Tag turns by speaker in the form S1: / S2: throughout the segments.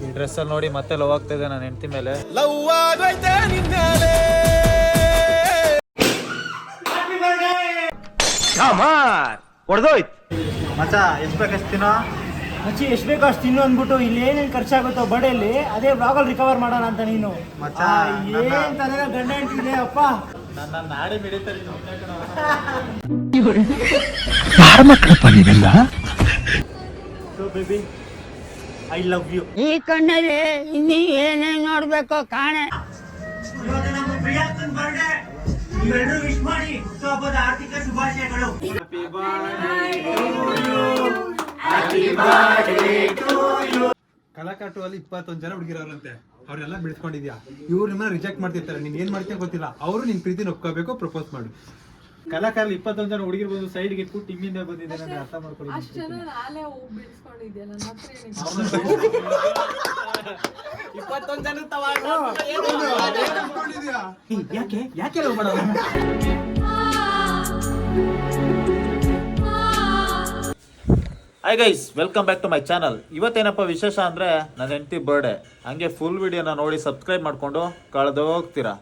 S1: ಈ ಡ್ರೆಸ್ಸಲ್ಲಿ ನೋಡಿ ಮತ್ತೆ ಲವ್ ಆಗ್ತಿದೆ ನನ್ನ ಹೆಂಡತಿ ಮೇಲೆ. ಮಚ್ಚ ಎಷ್ಟು ಬೇಕಷ್ಟು ತಿನ್ನೋ
S2: ಮಚ್ಚಿ ಎಷ್ಟು ಬೇಕೋ ಅಷ್ಟು ತಿನ್ನು ಅಂದ್ಬಿಟ್ಟು ಇಲ್ಲಿ ಏನೇನು ಖರ್ಚಾಗುತ್ತೋ ಬಡೇಲಿ ಅದೇ ಬ್ಲಾಗಲ್ಲಿ ರಿಕವರ್ ಮಾಡೋಣ ಅಂತ ನೀನು.
S1: ಮಚ್ಚ
S2: ಏನ್ ತರ ಗಂಡ ಹೆಂಡ್ತಿದೆ ಅಪ್ಪ.
S1: ನನ್ನ ನಾಡಿ ಮಿಡಿತಾರೆ
S3: ಯಾರ ಮಕ್ಕಳಪ್ಪ ನೀವೆಲ್ಲ?
S2: So baby I love you.
S4: ಈ ಕಣ್ಣಲ್ಲಿ ಇನ್ನೀ ಏನೇನ್ ನೋಡ್ಬೇಕೋ ಕಾಣೆ.
S2: ಇವತ್ತು ನಮ್ಮ ಪ್ರಿಯಾಕ್ಕನ್ ಬರ್ಡೇ, ನೀವೆಲ್ಲರೂ ವಿಶ್ ಮಾಡಿ. ಹುಟ್ಟುಹಬ್ಬದ ಆರ್ಥಿಕ ಶುಭಾಶಯಗಳು.
S5: ಕಲಾಕಾರ 2 ಅಲ್ಲಿ 21 ಜನ ಹುಡುಗಿರೋರಂತೆ, ಅವ್ರೆಲ್ಲ ಬಿಡಿಸ್ಕೊಂಡಿದ್ಯಾ. ಇವ್ರು ನಿಮ್ಮನ್ನ ರಿಜೆಕ್ಟ್ ಮಾಡ್ತಿರ್ತಾರೆ, ನೀನ್ ಏನ್ ಮಾಡ್ತೀಯ ಗೊತ್ತಿಲ್ಲ. ಅವರು ನಿನ್ ಪ್ರೀತಿನ ಒಪ್ಕೋಬೇಕು, ಪ್ರಪೋಸ್ ಮಾಡು.
S1: ಕಲಾಕಾರಲ್ಲಿ 21 ಜನ ಹುಡುಗಿರ್ಬೋದು, ಸೈಡ್ಗೆ ಇಟ್ಬಿಟ್ಟು ಟಿಮ್ಮಿಂದ ಬಂದಿದ್ದೇನೆ ಅಂದ್ರೆ ಅರ್ಥ ಮಾಡ್ಕೊಳ್ಳಿ.
S2: ಯಾಕೆ ಯಾಕೆ ಲವ್ ಮಾಡೋದು?
S1: Hi guys, welcome back to my channel. ಇವತ್ತೇನಪ್ಪ ವಿಶೇಷ ಅಂದರೆ ನನ್ನ ಹೆಂಡತಿ ಬರ್ಡೇ. ಹಂಗೆ ಫುಲ್ ವಿಡಿಯೋನ ನೋಡಿ ಸಬ್ಸ್ಕ್ರೈಬ್ ಮಾಡಿಕೊಂಡು ಕಳೆದೋಗ್ತೀರಾ.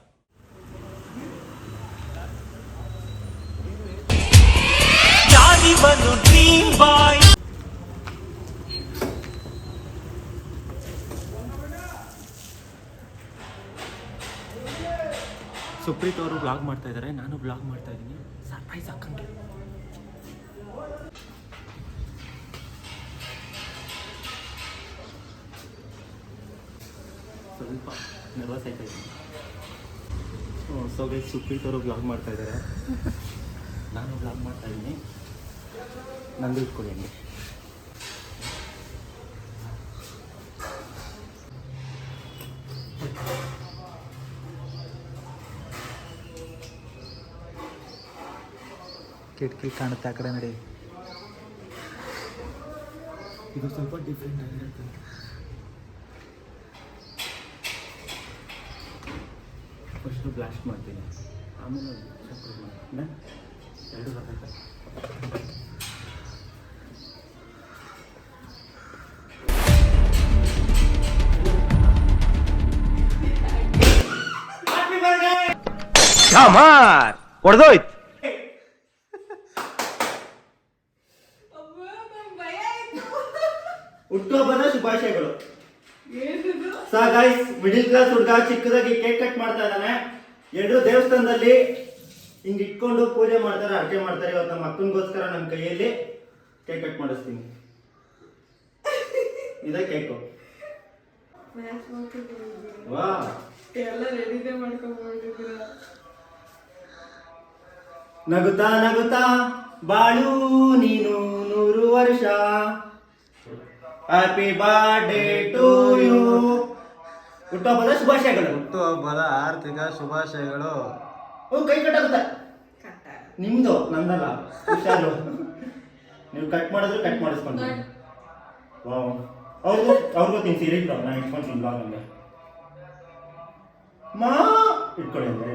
S2: ಸುಪ್ರೀತ್ ಅವರು ಬ್ಲಾಗ್ ಮಾಡ್ತಾ ಇದ್ದಾರೆ, ನಾನು ಬ್ಲಾಗ್ ಮಾಡ್ತಾ ಇದ್ದೀನಿ. ಸರ್ಪ್ರೈಸ್ ಹಾಕಂಗೆ. ಸ್ವಲ್ಪ ನರ್ವಸ್ ಆಯ್ತಾ ಇದ್ದೀನಿ. ಸೊ ಗೈಸ್, ಸುಪ್ರೀತ್ ಅವರು ಬ್ಲಾಗ್ ಮಾಡ್ತಾ ಇದ್ದಾರೆ, ನಾನು ಬ್ಲಾಗ್ ಮಾಡ್ತಾ ಇದ್ದೀನಿ. ನಂದು ಇಟ್ಕೊಳ್ಳಿ ಹಂಗೆ.
S1: ಕಿಟಕಿ ಕಾಣುತ್ತೆ, ಆ ಕಡೆ ನಡಿ.
S2: ಇದು ಸ್ವಲ್ಪ ಡಿಫ್ರೆಂಟ್ ಆಗಿರುತ್ತೆ. ಫಸ್ಟು ಬ್ಲಾಸ್ಟ್ ಮಾಡ್ತೀನಿ, ಆಮೇಲೆ ಸಪ್ರೇಟ್ ಮಾಡ್ತೀನಿ. ಎರಡು ಬರಬೇಕು.
S3: ಹೊಡೆದೋಯ್ತು.
S2: ಹುಟ್ಟುಹಬ್ಬದ ಶುಭಾಶಯಗಳು. ಸೊ ಗೈಸ್, ಮಿಡಿಲ್ ಕ್ಲಾಸ್ ಹುಡುಗ ಚಿಕ್ಕದಾಗಿ ಕೇಕ್ ಕಟ್ ಮಾಡ್ತಾ ಇದ್ದಾನೆ. ಎಲ್ಲರೂ ದೇವಸ್ಥಾನದಲ್ಲಿ ಹಿಂಗ್ ಇಟ್ಕೊಂಡು ಪೂಜೆ ಮಾಡ್ತಾರೆ, ಅರ್ಚನೆ ಮಾಡ್ತಾರೆ. ಇವತ್ತು ನಮ್ಮ ಅಕ್ಕನಿಗೋಸ್ಕರ ನನ್ನ ಕೈಯಲ್ಲಿ ಕೇಕ್ ಕಟ್ ಮಾಡಿಸ್ತೀನಿ. ಇದೇ ಕೇಕು. ವಾ, ನಗುತ್ತಾ ನಗುತ್ತಾ ಬಾಳು ನೀನು 100 ವರ್ಷ. Happy birthday to you. ಹುಟ್ಟುಹಬ್ಬದ ಶುಭಾಶಯಗಳು.
S1: ಹುಟ್ಟುಹಬ್ಬದ ಆರ್ಥಿಕ ಶುಭಾಶಯಗಳು.
S2: ಕೈ ಕಟ್ಟಾಗುತ್ತೆ ನಿಮ್ದು, ನಂದಲ್ಲ. ಹುಷಾರು, ನೀವು ಕಟ್ ಮಾಡಿದ್ರೆ ಕಟ್ ಮಾಡಿಸ್ಕೊಂತೀನಿ. ಅವ್ರಿಗೂ ತಿನ್ ಸೀರೆ ಇಟ್ಟು ನಾನು ಇಟ್ಕೊಂತೀನಿ ಬ್ಲಾಗ್ ಹಂಗೆ. ಮಾ ಇಟ್ಕೊಳ್ಳಿ ಅಂದ್ರೆ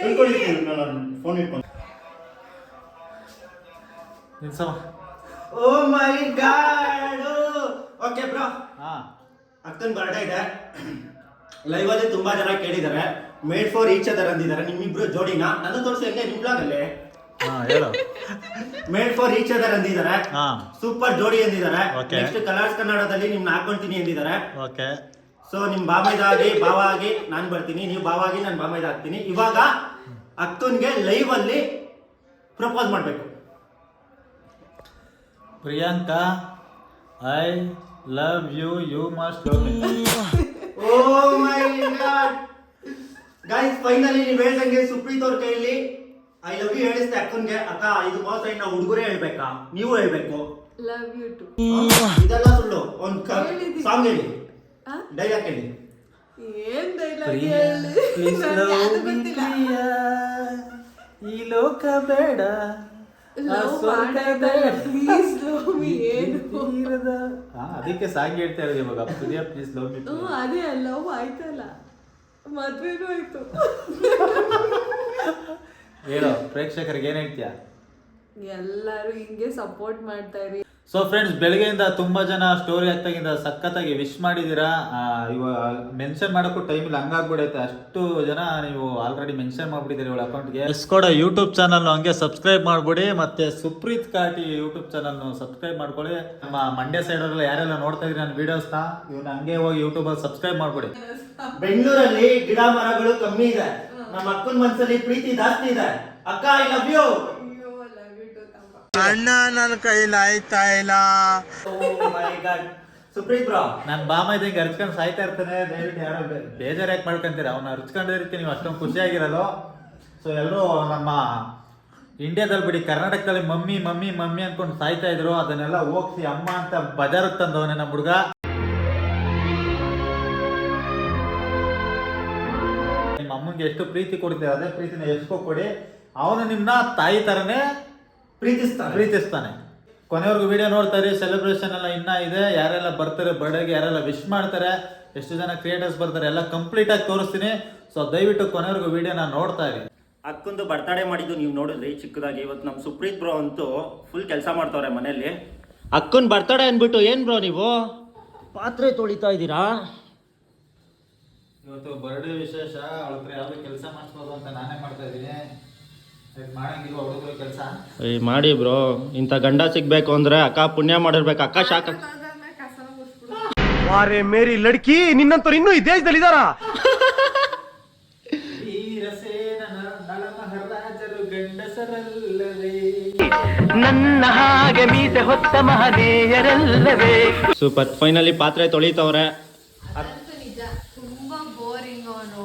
S2: ಇಟ್ಕೊಳ್ಳಿ, ನಾನು ಫೋನ್ ಇಟ್ಕೊಂಡು. Oh my god. Okay bro, ಅಕ್ಕನ ಬರ್ಡೇ ಇದೆ. ಲೈವ್ ಅಲ್ಲಿ ತುಂಬಾ ಜನ ಕೇಳಿದ್ದಾರೆ, ಮೇಡ್ ಫಾರ್ ಈಚ್ ಅದರ್ ಅಂದಿದ್ದಾರೆ. ನಿಮ್ಮಿಬ್ರು ಜೋಡಿನ ನನ್ನ ತೋರಿಸಿ ಹೆಂಗೆ ನಿಮ್ ಬ್ಲಾಗ್ ಅಲ್ಲಿ ಮೇಡ್ ಫಾರ್ ಈಚ್ ಅದರ್ ಅಂದಿದ್ದಾರೆ. ಸೂಪರ್ ಜೋಡಿ ಅಂದಿದ್ದಾರೆ. ನೆಕ್ಸ್ಟ್ ಕಲರ್ಸ್ ಕನ್ನಡದಲ್ಲಿ ನಿಮ್ನ ಹಾಕೊಂತೀನಿ ಅಂದಿದ್ದಾರೆ. ಸೊ ನಿಮ್ ಬಾಮೈದಾಗಿ ಭಾವ ಆಗಿ ನಾನು ಬರ್ತೀನಿ, ನೀವು ಭಾವ ಆಗಿ ನಾನು ಬಾಮೈದ ಆಗ್ತೀನಿ. ಇವಾಗ ಅಕ್ಕನ್ಗೆ ಲೈವ್ ಅಲ್ಲಿ ಪ್ರಪೋಸ್ ಮಾಡ್ಬೇಕು.
S1: Priyanka, I love you, you must love me.
S2: Oh my god guys, finally ನೀವು ಹೇಳ್ದಂಗೆ ಸುಪ್ರೀತ್ ಅವ್ರ ಕೈಯಲ್ಲಿ ಐ ಲವ್ ಯು ಹೇಳಿಸ್ತೆ ಅಕ್ಕನ್ಗೆ. ಅಕ್ಕ, ಇದು ಮೋಸ, ಇನ್ನು ಹುಡುಗರೇ ಹೇಳ್ಬೇಕಾ, ನೀವು ಹೇಳ್ಬೇಕು?
S6: Love you too.
S2: ಇದೆಲ್ಲ ಸುಳ್ಳು. ಒಂದು ಸಾಂಗ್ ಹೇಳಿ, ಡೈಲಾಗ್ ಹೇಳಿ.
S6: ಏನ್ ಡೈಲಾಗ್ ಹೇಳಿ?
S1: ಈ ಲೋಕ ಬೇಡ, ಅದಕ್ಕೆ ಸಾಂಗ್ ಹೇಳ್ತಾ ಇರೋದು ಇವಾಗ. Please love me.
S6: ಅದೇ ಲವ್ ಆಯ್ತಲ್ಲ, ಮದ್ವೆನೂ ಆಯ್ತು.
S1: ಹೇಳೋ ಪ್ರೇಕ್ಷಕರಿಗೆ ಏನ್ ಹೇಳ್ತೀಯ?
S6: ಎಲ್ಲರೂ ಹಿಂಗೆ ಸಪೋರ್ಟ್ ಮಾಡ್ತಾ ಇರಿ.
S1: ಸೊ ಫ್ರೆಂಡ್ಸ್, ಬೆಳಗ್ಗೆಯಿಂದ ತುಂಬಾ ಜನ ಸ್ಟೋರಿ ಹಾಕ್ತಾಗಿಂದ ಸಖತ್ತಾಗಿ ವಿಶ್ ಮಾಡಿದ್ದೀರಾ. ಇವಾಗ ಮೆನ್ಷನ್ ಮಾಡೋಕ್ಕೂ ಟೈಮ್ ಇಲ್ಲ, ಹಂಗಾಗ್ಬಿಡೈತೆ. ಅಷ್ಟು ಜನ ನೀವು ಆಲ್ರೆಡಿ ಮೆನ್ಷನ್ ಮಾಡ್ಬಿಟ್ಟಿದ್ದೀರಿ ಇವಳ ಅಕೌಂಟ್ಗೆ. ಕೂಡ ಯೂಟ್ಯೂಬ್ ಚಾನಲ್ ಹಂಗೆ ಸಬ್ಸ್ಕ್ರೈಬ್ ಮಾಡ್ಬಿಡಿ. ಮತ್ತೆ ಸುಪ್ರೀತ್ ಕಾಟಿ ಯೂಟ್ಯೂಬ್ ಚಾನಲ್ ಸಬ್ಸ್ಕ್ರೈಬ್ ಮಾಡ್ಕೊಳ್ಳಿ. ನಮ್ಮ ಮಂಡ್ಯ ಸೈಡ್ ಅವರೆಲ್ಲ ಯಾರೆಲ್ಲ ನೋಡ್ತಾ ಇದ್ರಿ ನನ್ನ ವಿಡಿಯೋಸ್ನ, ಇವ್ನ ಹಂಗೆ ಹೋಗಿ ಯೂಟ್ಯೂಬ್ ಅಲ್ಲಿ ಸಬ್ಸ್ಕ್ರೈಬ್ ಮಾಡ್ಬಿಡಿ.
S2: ಬೆಂಗಳೂರಲ್ಲಿ ಗಿಡ ಮರಗಳು ಕಮ್ಮಿ ಇದೆ, ನಮ್ಮ ಅಕ್ಕನ ಮನ್ಸಲ್ಲಿ ಪ್ರೀತಿ ಜಾಸ್ತಿ ಇದೆ. ಅಕ್ಕ ಐ ಲವ್ ಯು.
S3: ಅಣ್ಣ ನನ್ನ ಕೈಲಿ ಆಯ್ತಾ ಇಲ್ಲ.
S2: ಸುಪ್ರೀತ್ ಬ್ರೋ,
S1: ನನ್ನ ಬಾಮ ಇದ್ದಂಗೆ ಹರ್ಚ್ಕೊಂಡು ಸಾಯ್ತಾ ಇರ್ತಾನೆ. ದಯವಿಟ್ಟು ಯಾರೋ ಬೇಜಾರು ಯಾಕೆ ಮಾಡ್ಕೊಂತೀರ, ಅವ್ನ ಹರ್ಚ್ಕೊಂಡಿರ್ತೀನಿ, ನೀವು ಅಷ್ಟೊಂದು ಖುಷಿಯಾಗಿರಲ್ಲ. ಸೊ ಎಲ್ಲರೂ ನಮ್ಮ ಇಂಡಿಯಾದಲ್ಲಿ ಬಿಡಿ, ಕರ್ನಾಟಕದಲ್ಲಿ ಮಮ್ಮಿ ಮಮ್ಮಿ ಮಮ್ಮಿ ಅನ್ಕೊಂಡು ಸಾಯ್ತಾ ಇದ್ರು. ಅದನ್ನೆಲ್ಲ ಹೋಗ್ಸಿ ಅಮ್ಮ ಅಂತ ಬಜಾರಕ್ಕೆ ತಂದವನೇ ನಮ್ಮ ಹುಡುಗ. ನಿಮ್ಮ ಅಮ್ಮಂಗೆ ಎಷ್ಟು ಪ್ರೀತಿ ಕೊಡ್ತೀರ ಅದೇ ಪ್ರೀತಿನ ಎಷ್ಟೋ ಕೊಡಿ. ಅವನು ನಿಮ್ಮನ್ನ ತಾಯಿ ತರನೇ ಪ್ರೀತಿಸ್ತಾನೆ. ಕೊನೆವರೆಗೂ ವಿಡಿಯೋ ನೋಡ್ತಾ ಇರಿ. ಸೆಲೆಬ್ರೇಷನ್ ಎಲ್ಲ ಇನ್ನ ಇದೆ. ಯಾರೆಲ್ಲ ಬರ್ತಾರೆ ಬರ್ಡೇಗೆ, ಯಾರೆಲ್ಲ ವಿಶ್ ಮಾಡ್ತಾರೆ, ಎಷ್ಟು ಜನ ಕ್ರಿಯೇಟರ್ಸ್ ಬರ್ತಾರೆ, ಎಲ್ಲ ಕಂಪ್ಲೀಟ್ ಆಗಿ ತೋರಿಸ್ತೀನಿ. ಸೊ ದಯವಿಟ್ಟು ಕೊನೆವರೆಗೂ ವಿಡಿಯೋನ ನೋಡ್ತಾ ಇರಿ.
S2: ಅಕ್ಕಂದು ಬರ್ತಡೇ ಮಾಡಿದ್ದು ನೀವು ನೋಡಿದ್ರಿ ಚಿಕ್ಕದಾಗಿ. ಇವತ್ತು ನಮ್ಮ ಸುಪ್ರೀತ್ ಬ್ರೋ ಅಂತೂ ಫುಲ್ ಕೆಲಸ ಮಾಡ್ತಾವ್ರೆ ಮನೆಯಲ್ಲಿ. ಅಕ್ಕನ ಬರ್ತಡೇ ಅಂದ್ಬಿಟ್ಟು ಏನ್ ಬ್ರೋ ನೀವು ಪಾತ್ರೆ ತೊಳಿತಾ ಇದ್ದೀರಾ?
S1: ಇವತ್ತು ಬರ್ಡೇ ವಿಶೇಷ. ಅವಳ ಹತ್ರ ಯಾವ್ದು ಕೆಲಸ ಮಾಡಿಸ್ಬೋದು ಅಂತ ನಾನೇ ಮಾಡ್ತಾ ಇದ್ದೀನಿ. ಮಾಡಂಗಿಲ್ವ ಹುಡುಗರು ಕೆಲಸ?
S2: ಮಾಡಿ ಬ್ರೋ, ಇಂಥ ಗಂಡ ಸಿಗ್ಬೇಕು ಅಂದ್ರೆ ಅಕ್ಕ ಪುಣ್ಯ ಮಾಡಿರ್ಬೇಕು. ಅಕ್ಕ ಶಾಕ
S3: ವಾರೇ ಮೇರಿ ಲಡ್ಕಿ, ನಿನ್ನಂತವ್ರು ಇನ್ನೂ ಈ ದೇಶದಲ್ಲಿ ಇದಾರ? ನನ್ನ ಹಾಗೆ ಮೀಸೆ ಹೊತ್ತ ಮಹನೀಯರಲ್ಲವೇ.
S2: ಸೂಪರ್, ಫೈನಲಿ ಪಾತ್ರೆ ತೊಳಿತವ್ರೆ.
S6: ಅದಂತೂ ನಿಜ, ತುಂಬಾ ಬೋರಿಂಗ್. ಅವನು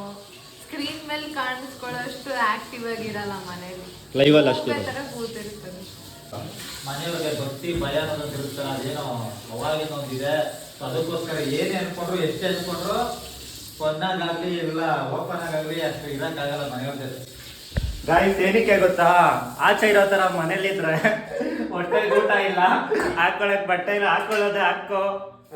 S6: ಸ್ಕ್ರೀನ್ ಮೇಲೆ ಕಾಣಿಸ್ಕೊಳ್ಳೋಷ್ಟು ಆಕ್ಟಿವ್ ಆಗಿರಲ್ಲ ಮನೇಲಿ,
S2: ಲೈವ್ ಅಲ್ಲಿ ಅಷ್ಟೇ
S6: ತರ ಕೂತಿರ್ತಾನೆ.
S1: ಮನೆಯೊಳಗೆ ಭಕ್ತಿ ಭಯ ಅನ್ನೋದು ಇರುತ್ತೆ, ಅದೇನೋ ಅವಾಗಿನ ಒಂದಿದೆ. ಸೊ ಅದಕ್ಕೋಸ್ಕರ ಏನೇ ಅನ್ಕೊಂಡ್ರು, ಎಷ್ಟೇ ಅನ್ಕೊಂಡ್ರು, ಒಂದಾಗ್ಲಿ ಇಲ್ಲ ಓಪನ್ ಆಗಲಿ ಅಷ್ಟು ಇರಕ್ಕಾಗಲ್ಲ ಮನೆಯವ್ರ ಜೊತೆ.
S2: ಗಾಯ್ಸ್, ಏನಕ್ಕೆ ಗೊತ್ತಾ, ಆಚೆ ಇರೋ ತರ ಮನೇಲಿದ್ರೆ ಹೊಟ್ಟೆಗೆ ಊಟ ಇಲ್ಲ, ಹಾಕೊಳಕ್ ಬಟ್ಟೆ ಇಲ್ಲ, ಹಾಕೊಳ್ಳೋದೇ ಹಾಕೋ,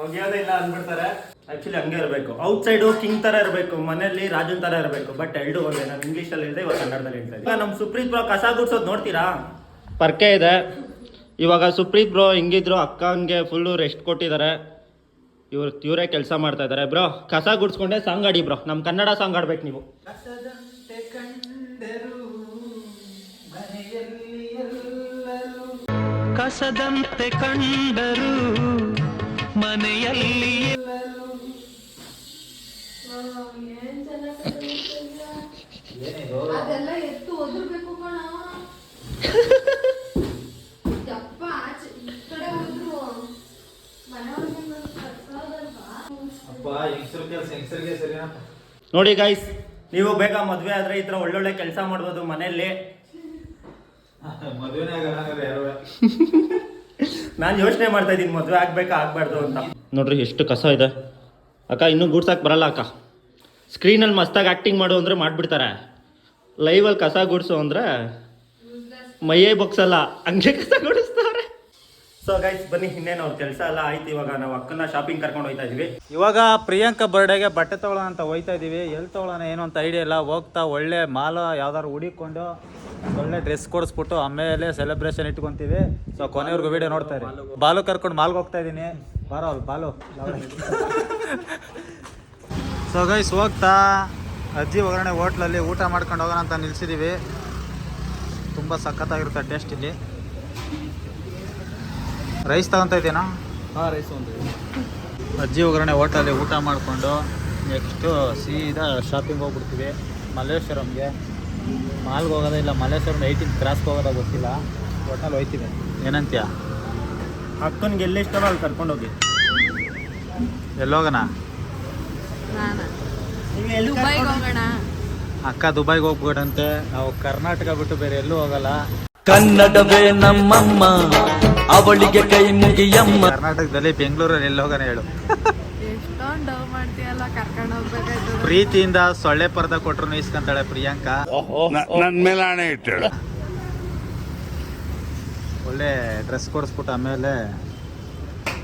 S2: ಒಗೆಯೋದೇ ಇಲ್ಲ ಅಂದ್ಬಿಡ್ತಾರೆ. ಆಕ್ಚುಲಿ ಹಂಗೆ ಇರಬೇಕು. ಔಟ್ ಸೈಡು ಕಿಂಗ್ ತರ ಇರಬೇಕು, ಮನೆಯಲ್ಲಿ ರಾಜನ್ ತರ ಇರಬೇಕು. ಬಟ್ ಎರಡು ಒಂದೇ. ನಾನು ಇಂಗ್ಲೀಷ್ ಅಲ್ಲಿ ಇಲ್ಲದೆ ಇವಾಗ ಕನ್ನಡದಲ್ಲಿ ಹೇಳ್ತಾ ಇದ್ದೀನಿ. ನಮ್ಮ ಸುಪ್ರೀತ್ ಬ್ರೋ ಕಸ ಗುಡ್ಸೋದು ನೋಡ್ತೀರಾ? ಪರ್ಕೆ ಇದೆ. ಇವಾಗ ಸುಪ್ರೀತ್ ಬ್ರೋ ಹಿಂಗಿದ್ರು, ಅಕ್ಕನ್ಗೆ ಫುಲ್ಲು ರೆಸ್ಟ್ ಕೊಟ್ಟಿದ್ದಾರೆ. ಇವರೇ ಕೆಲಸ ಮಾಡ್ತಾ ಇದ್ದಾರೆ. ಬ್ರೋ ಕಸ ಗುಡ್ಸ್ಕೊಂಡೆ ಸಾಂಗ್ ಆಡಿ ಬ್ರೋ. ನಮ್ಮ ಕನ್ನಡ ಸಾಂಗ್ ಆಡ್ಬೇಕು ನೀವು.
S3: ಕಸದಂತೆ ಕಂಡರು ಮನೆಯಲ್ಲಿ.
S6: ಏನ್ ಚೆನ್ನಾಗಿ ಅದೆಲ್ಲ ಎತ್ತು ಒದರ್ಬೇಕು ಕಣ. ಯಪ್ಪ, ಆಚೆ ಈ ಕಡೆ ಹೋದ್ರು ಮನೆಯೊಳಗೆ
S1: ಅಪ್ಪ ಹೆಂಗಸರು ಕೆಲಸ ಹೆಂಗಸರಿಗೆ ಸರಿನಪ್ಪ.
S2: ನೋಡಿ ಗೈಸ್, ನೀವು ಬೇಗ ಮದ್ವೆ ಆದ್ರೆ ಈ ತರ ಒಳ್ಳೊಳ್ಳೆ ಕೆಲಸ ಮಾಡ್ಬೋದು ಮನೆಯಲ್ಲಿ.
S1: ಮದುವೆನೇ ಆಗಲ್ಲ ಯಾರು.
S2: ನಾನು ಯೋಚನೆ ಮಾಡ್ತಾ ಇದ್ದೀನಿ ಮದ್ವೆ ಆಗ್ಬೇಕಾ ಆಗ್ಬಾರ್ದು ಅಂತ. ನೋಡ್ರಿ ಎಷ್ಟು ಕಸ ಇದೆ. ಅಕ್ಕ ಇನ್ನೂ ಗುಡ್ಸಕ್ ಬರಲ್ಲ ಅಕ್ಕ. ಸ್ಕ್ರೀನಲ್ಲಿ ಮಸ್ತಾಗಿ ಆಕ್ಟಿಂಗ್ ಮಾಡು ಅಂದ್ರೆ ಮಾಡ್ಬಿಡ್ತಾರೆ. ಲೈವಲ್ಲಿ ಕಸ ಗುಡ್ಸು ಅಂದ್ರೆ ಮೈಯೇ ಬಗ್ಸಲ್ಲ, ಹಂಗೆ ಕಸ ಗುಡಿಸ್ತಾರೆ. ಸೊ ಗೈಸ್ ಬನ್ನಿ, ಇನ್ನೇನು ಅವ್ರ ಕೆಲಸ ಎಲ್ಲ ಆಯ್ತು. ಇವಾಗ ನಾವು ಅಕ್ಕನ ಶಾಪಿಂಗ್ ಕರ್ಕೊಂಡು ಹೋಗ್ತಾ ಇದೀವಿ.
S1: ಇವಾಗ ಪ್ರಿಯಾಂಕಾ ಬರ್ಡೇಗೆ ಬಟ್ಟೆ ತೊಗೊಳ್ಳೋಣ ಅಂತ ಹೋಗ್ತಾ ಇದೀವಿ. ಎಲ್ಲಿ ತೊಗೊಳ್ಳೋಣ ಏನು ಅಂತ ಐಡಿಯಾ ಇಲ್ಲ. ಹೋಗ್ತಾ ಒಳ್ಳೆ ಮಾಲ್ ಯಾವ್ದಾದ್ರು ಹುಡಿಕೊಂಡು ಒಳ್ಳೆ ಡ್ರೆಸ್ ಕೊಡಿಸ್ಬಿಟ್ಟು ಆಮೇಲೆ ಸೆಲೆಬ್ರೇಷನ್ ಇಟ್ಕೊಂತೀವಿ. ಸೊ ಕೊನೆವರೆಗೂ ವಿಡಿಯೋ ನೋಡ್ತಾ ಇರಿ. ಬಾಲು ಕರ್ಕೊಂಡು ಮಾಲ್ಗೆ ಹೋಗ್ತಾ ಇದ್ದೀನಿ. ಬಾರೋ ಅಲ್ಲಿ ಬಾಲು. ಸೊ ಗೈಸ್, ಹೋಗ್ತಾ ಅಜ್ಜಿ ಒಗ್ಗರಣೆ ಹೋಟ್ಲಲ್ಲಿ ಊಟ ಮಾಡ್ಕೊಂಡು ಹೋಗೋಣ ಅಂತ ನಿಲ್ಸಿದ್ದೀವಿ. ತುಂಬ ಸಖತ್ತಾಗಿರುತ್ತೆ ಟೇಸ್ಟ್ ಇಲ್ಲಿ. ರೈಸ್ ತಗೊತಾ ಇದ್ದೀನಾ?
S5: ಹಾಂ, ರೈಸ್ ಒಂದು.
S1: ಅಜ್ಜಿ ಒಗ್ಗರಣೆ ಹೋಟೆಲಲ್ಲಿ ಊಟ ಮಾಡಿಕೊಂಡು ನೆಕ್ಸ್ಟು ಸೀದಾ ಶಾಪಿಂಗ್ ಹೋಗ್ಬಿಡ್ತೀವಿ ಮಲ್ಲೇಶ್ವರಂಗೆ. ಮಾಲ್ಗೆ ಹೋಗೋದೇ ಇಲ್ಲ, ಮಲ್ಲೇಶ್ವರಂ 18th ಕ್ರಾಸ್ಗೆ ಹೋಗೋದ ಗೊತ್ತಿಲ್ಲ. ಹೋಟೆಲ್ ಹೋಯ್ತೀವಿ. ಏನಂತೀಯ?
S2: ಅಕ್ಕನಿಗೆ ಎಲ್ಲಿ ಇಷ್ಟವೋ ಅಲ್ಲಿ ಕರ್ಕೊಂಡು ಹೋಗಿ.
S1: ಎಲ್ಲೋಗೋಣ?
S6: ದುಬೈಗೆ ಹೋಗೋಣ.
S1: ಅಕ್ಕ ದುಬೈಗೆ ಹೋಗ್ಬಿಡಂತೆ. ನಾವು ಕರ್ನಾಟಕ ಬಿಟ್ಟು ಬೇರೆ ಎಲ್ಲೂ ಹೋಗಲ್ಲ.
S7: ಕನ್ನಡವೇ ನಮ್ಮಮ್ಮ, ಅವಳಿಗೆ ಕೈ ಮುಗಿಯಮ್ಮ.
S1: ಕರ್ನಾಟಕದಲ್ಲಿ ಬೆಂಗಳೂರಲ್ಲಿ ಎಲ್ಲಿ ಹೋಗೋಣ ಹೇಳು?
S6: ಎಷ್ಟೊಂದು ಡವ್ ಮಾಡ್ತೀಯಲ್ಲ, ಕರ್ಕೊಂಡು ಹೋಗ್ಬೇಕಾಯ್ತು.
S1: ಪ್ರೀತಿಯಿಂದ ಸೊಳ್ಳೆ ಪರ್ದ ಕೊಟ್ರು ಇಸ್ಕೊಂತಾಳೆ ಪ್ರಿಯಾಂಕಾ.
S3: ನನ್ ಮೇಲೆ ಹಣೆ ಇಟ್ಟಳು.
S1: ಒಳ್ಳೆ ಡ್ರೆಸ್ ಕೊಡಿಸ್ಬಿಟ್ಟು ಆಮೇಲೆ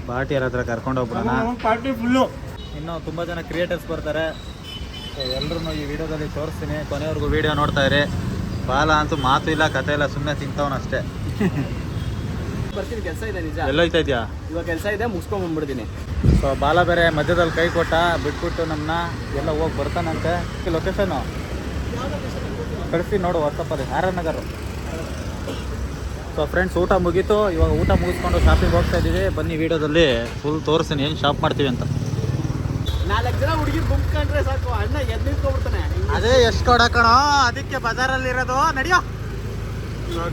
S1: ಪಾರ್ಟಿ ಎಲ್ಲ ಹತ್ರ ಕರ್ಕೊಂಡು ಹೋಗ್ಬಿಡೋಣ.
S2: Party full.
S1: ಇನ್ನೂ ತುಂಬ ಜನ ಕ್ರಿಯೇಟರ್ಸ್ ಬರ್ತಾರೆ. ಸೊ ಎಲ್ಲರೂ ಈ ವಿಡಿಯೋದಲ್ಲಿ ತೋರಿಸ್ತೀನಿ. ಕೊನೆವರೆಗೂ ವಿಡಿಯೋ ನೋಡ್ತಾ ಇರಿ. ಬಾಲ ಅಂತೂ ಮಾತು ಇಲ್ಲ, ಕತೆ ಇಲ್ಲ, ಸುಮ್ಮನೆ ತಿಂತವನಷ್ಟೇ.
S8: ಬರ್ತೀನಿ, ಕೆಲಸ ಇದೆ ನಿಜ.
S1: ಎಲ್ಲೋಯ್ತಾ ಇದೆಯಾ?
S8: ಇವಾಗ ಕೆಲಸ ಇದೆ, ಮುಗಿಸ್ಕೊಂಡ್ ಬಂದ್ಬಿಡ್ತೀನಿ.
S1: ಸೊ ಬಾಲ ಬೇರೆ ಮಧ್ಯದಲ್ಲಿ ಕೈ ಕೊಟ್ಟ, ಬಿಟ್ಬಿಟ್ಟು ನಮ್ಮನ್ನ ಎಲ್ಲ ಹೋಗಿ ಬರ್ತಾನಂತೆ. ಲೊಕೇಶನು ಕಳಿಸಿ ನೋಡು ವಾಟ್ಸಪ್ಪಲ್ಲಿ, ಆರ್.ಆರ್. ನಗರ. ಸೊ ಫ್ರೆಂಡ್ಸ್, ಊಟ ಮುಗೀತು. ಇವಾಗ ಊಟ ಮುಗಿಸ್ಕೊಂಡು ಶಾಪಿಂಗ್ ಹೋಗ್ತಾ ಇದ್ದೀವಿ. ಬನ್ನಿ ವಿಡಿಯೋದಲ್ಲಿ ಫುಲ್ ತೋರಿಸ್ತೀನಿ ಏನು ಶಾಪ್ ಮಾಡ್ತೀವಿ ಅಂತ.
S8: 4 ಜನ ಹುಡುಗಿರು ಗುಂಪ್ಕೊಂಡ್ರೆ ಸಾಕು, ಅಣ್ಣ ಎದ್ದು ನಿಂತ್ಕೊಂಡ್ಬಿಡ್ತಾನೆ.
S1: ಅದೇ ಎಷ್ಟು ಕೊಡಕಣೋ, ಅದಕ್ಕೆ ಬಜಾರಲ್ಲಿರೋದು. ನಡಿಯೋ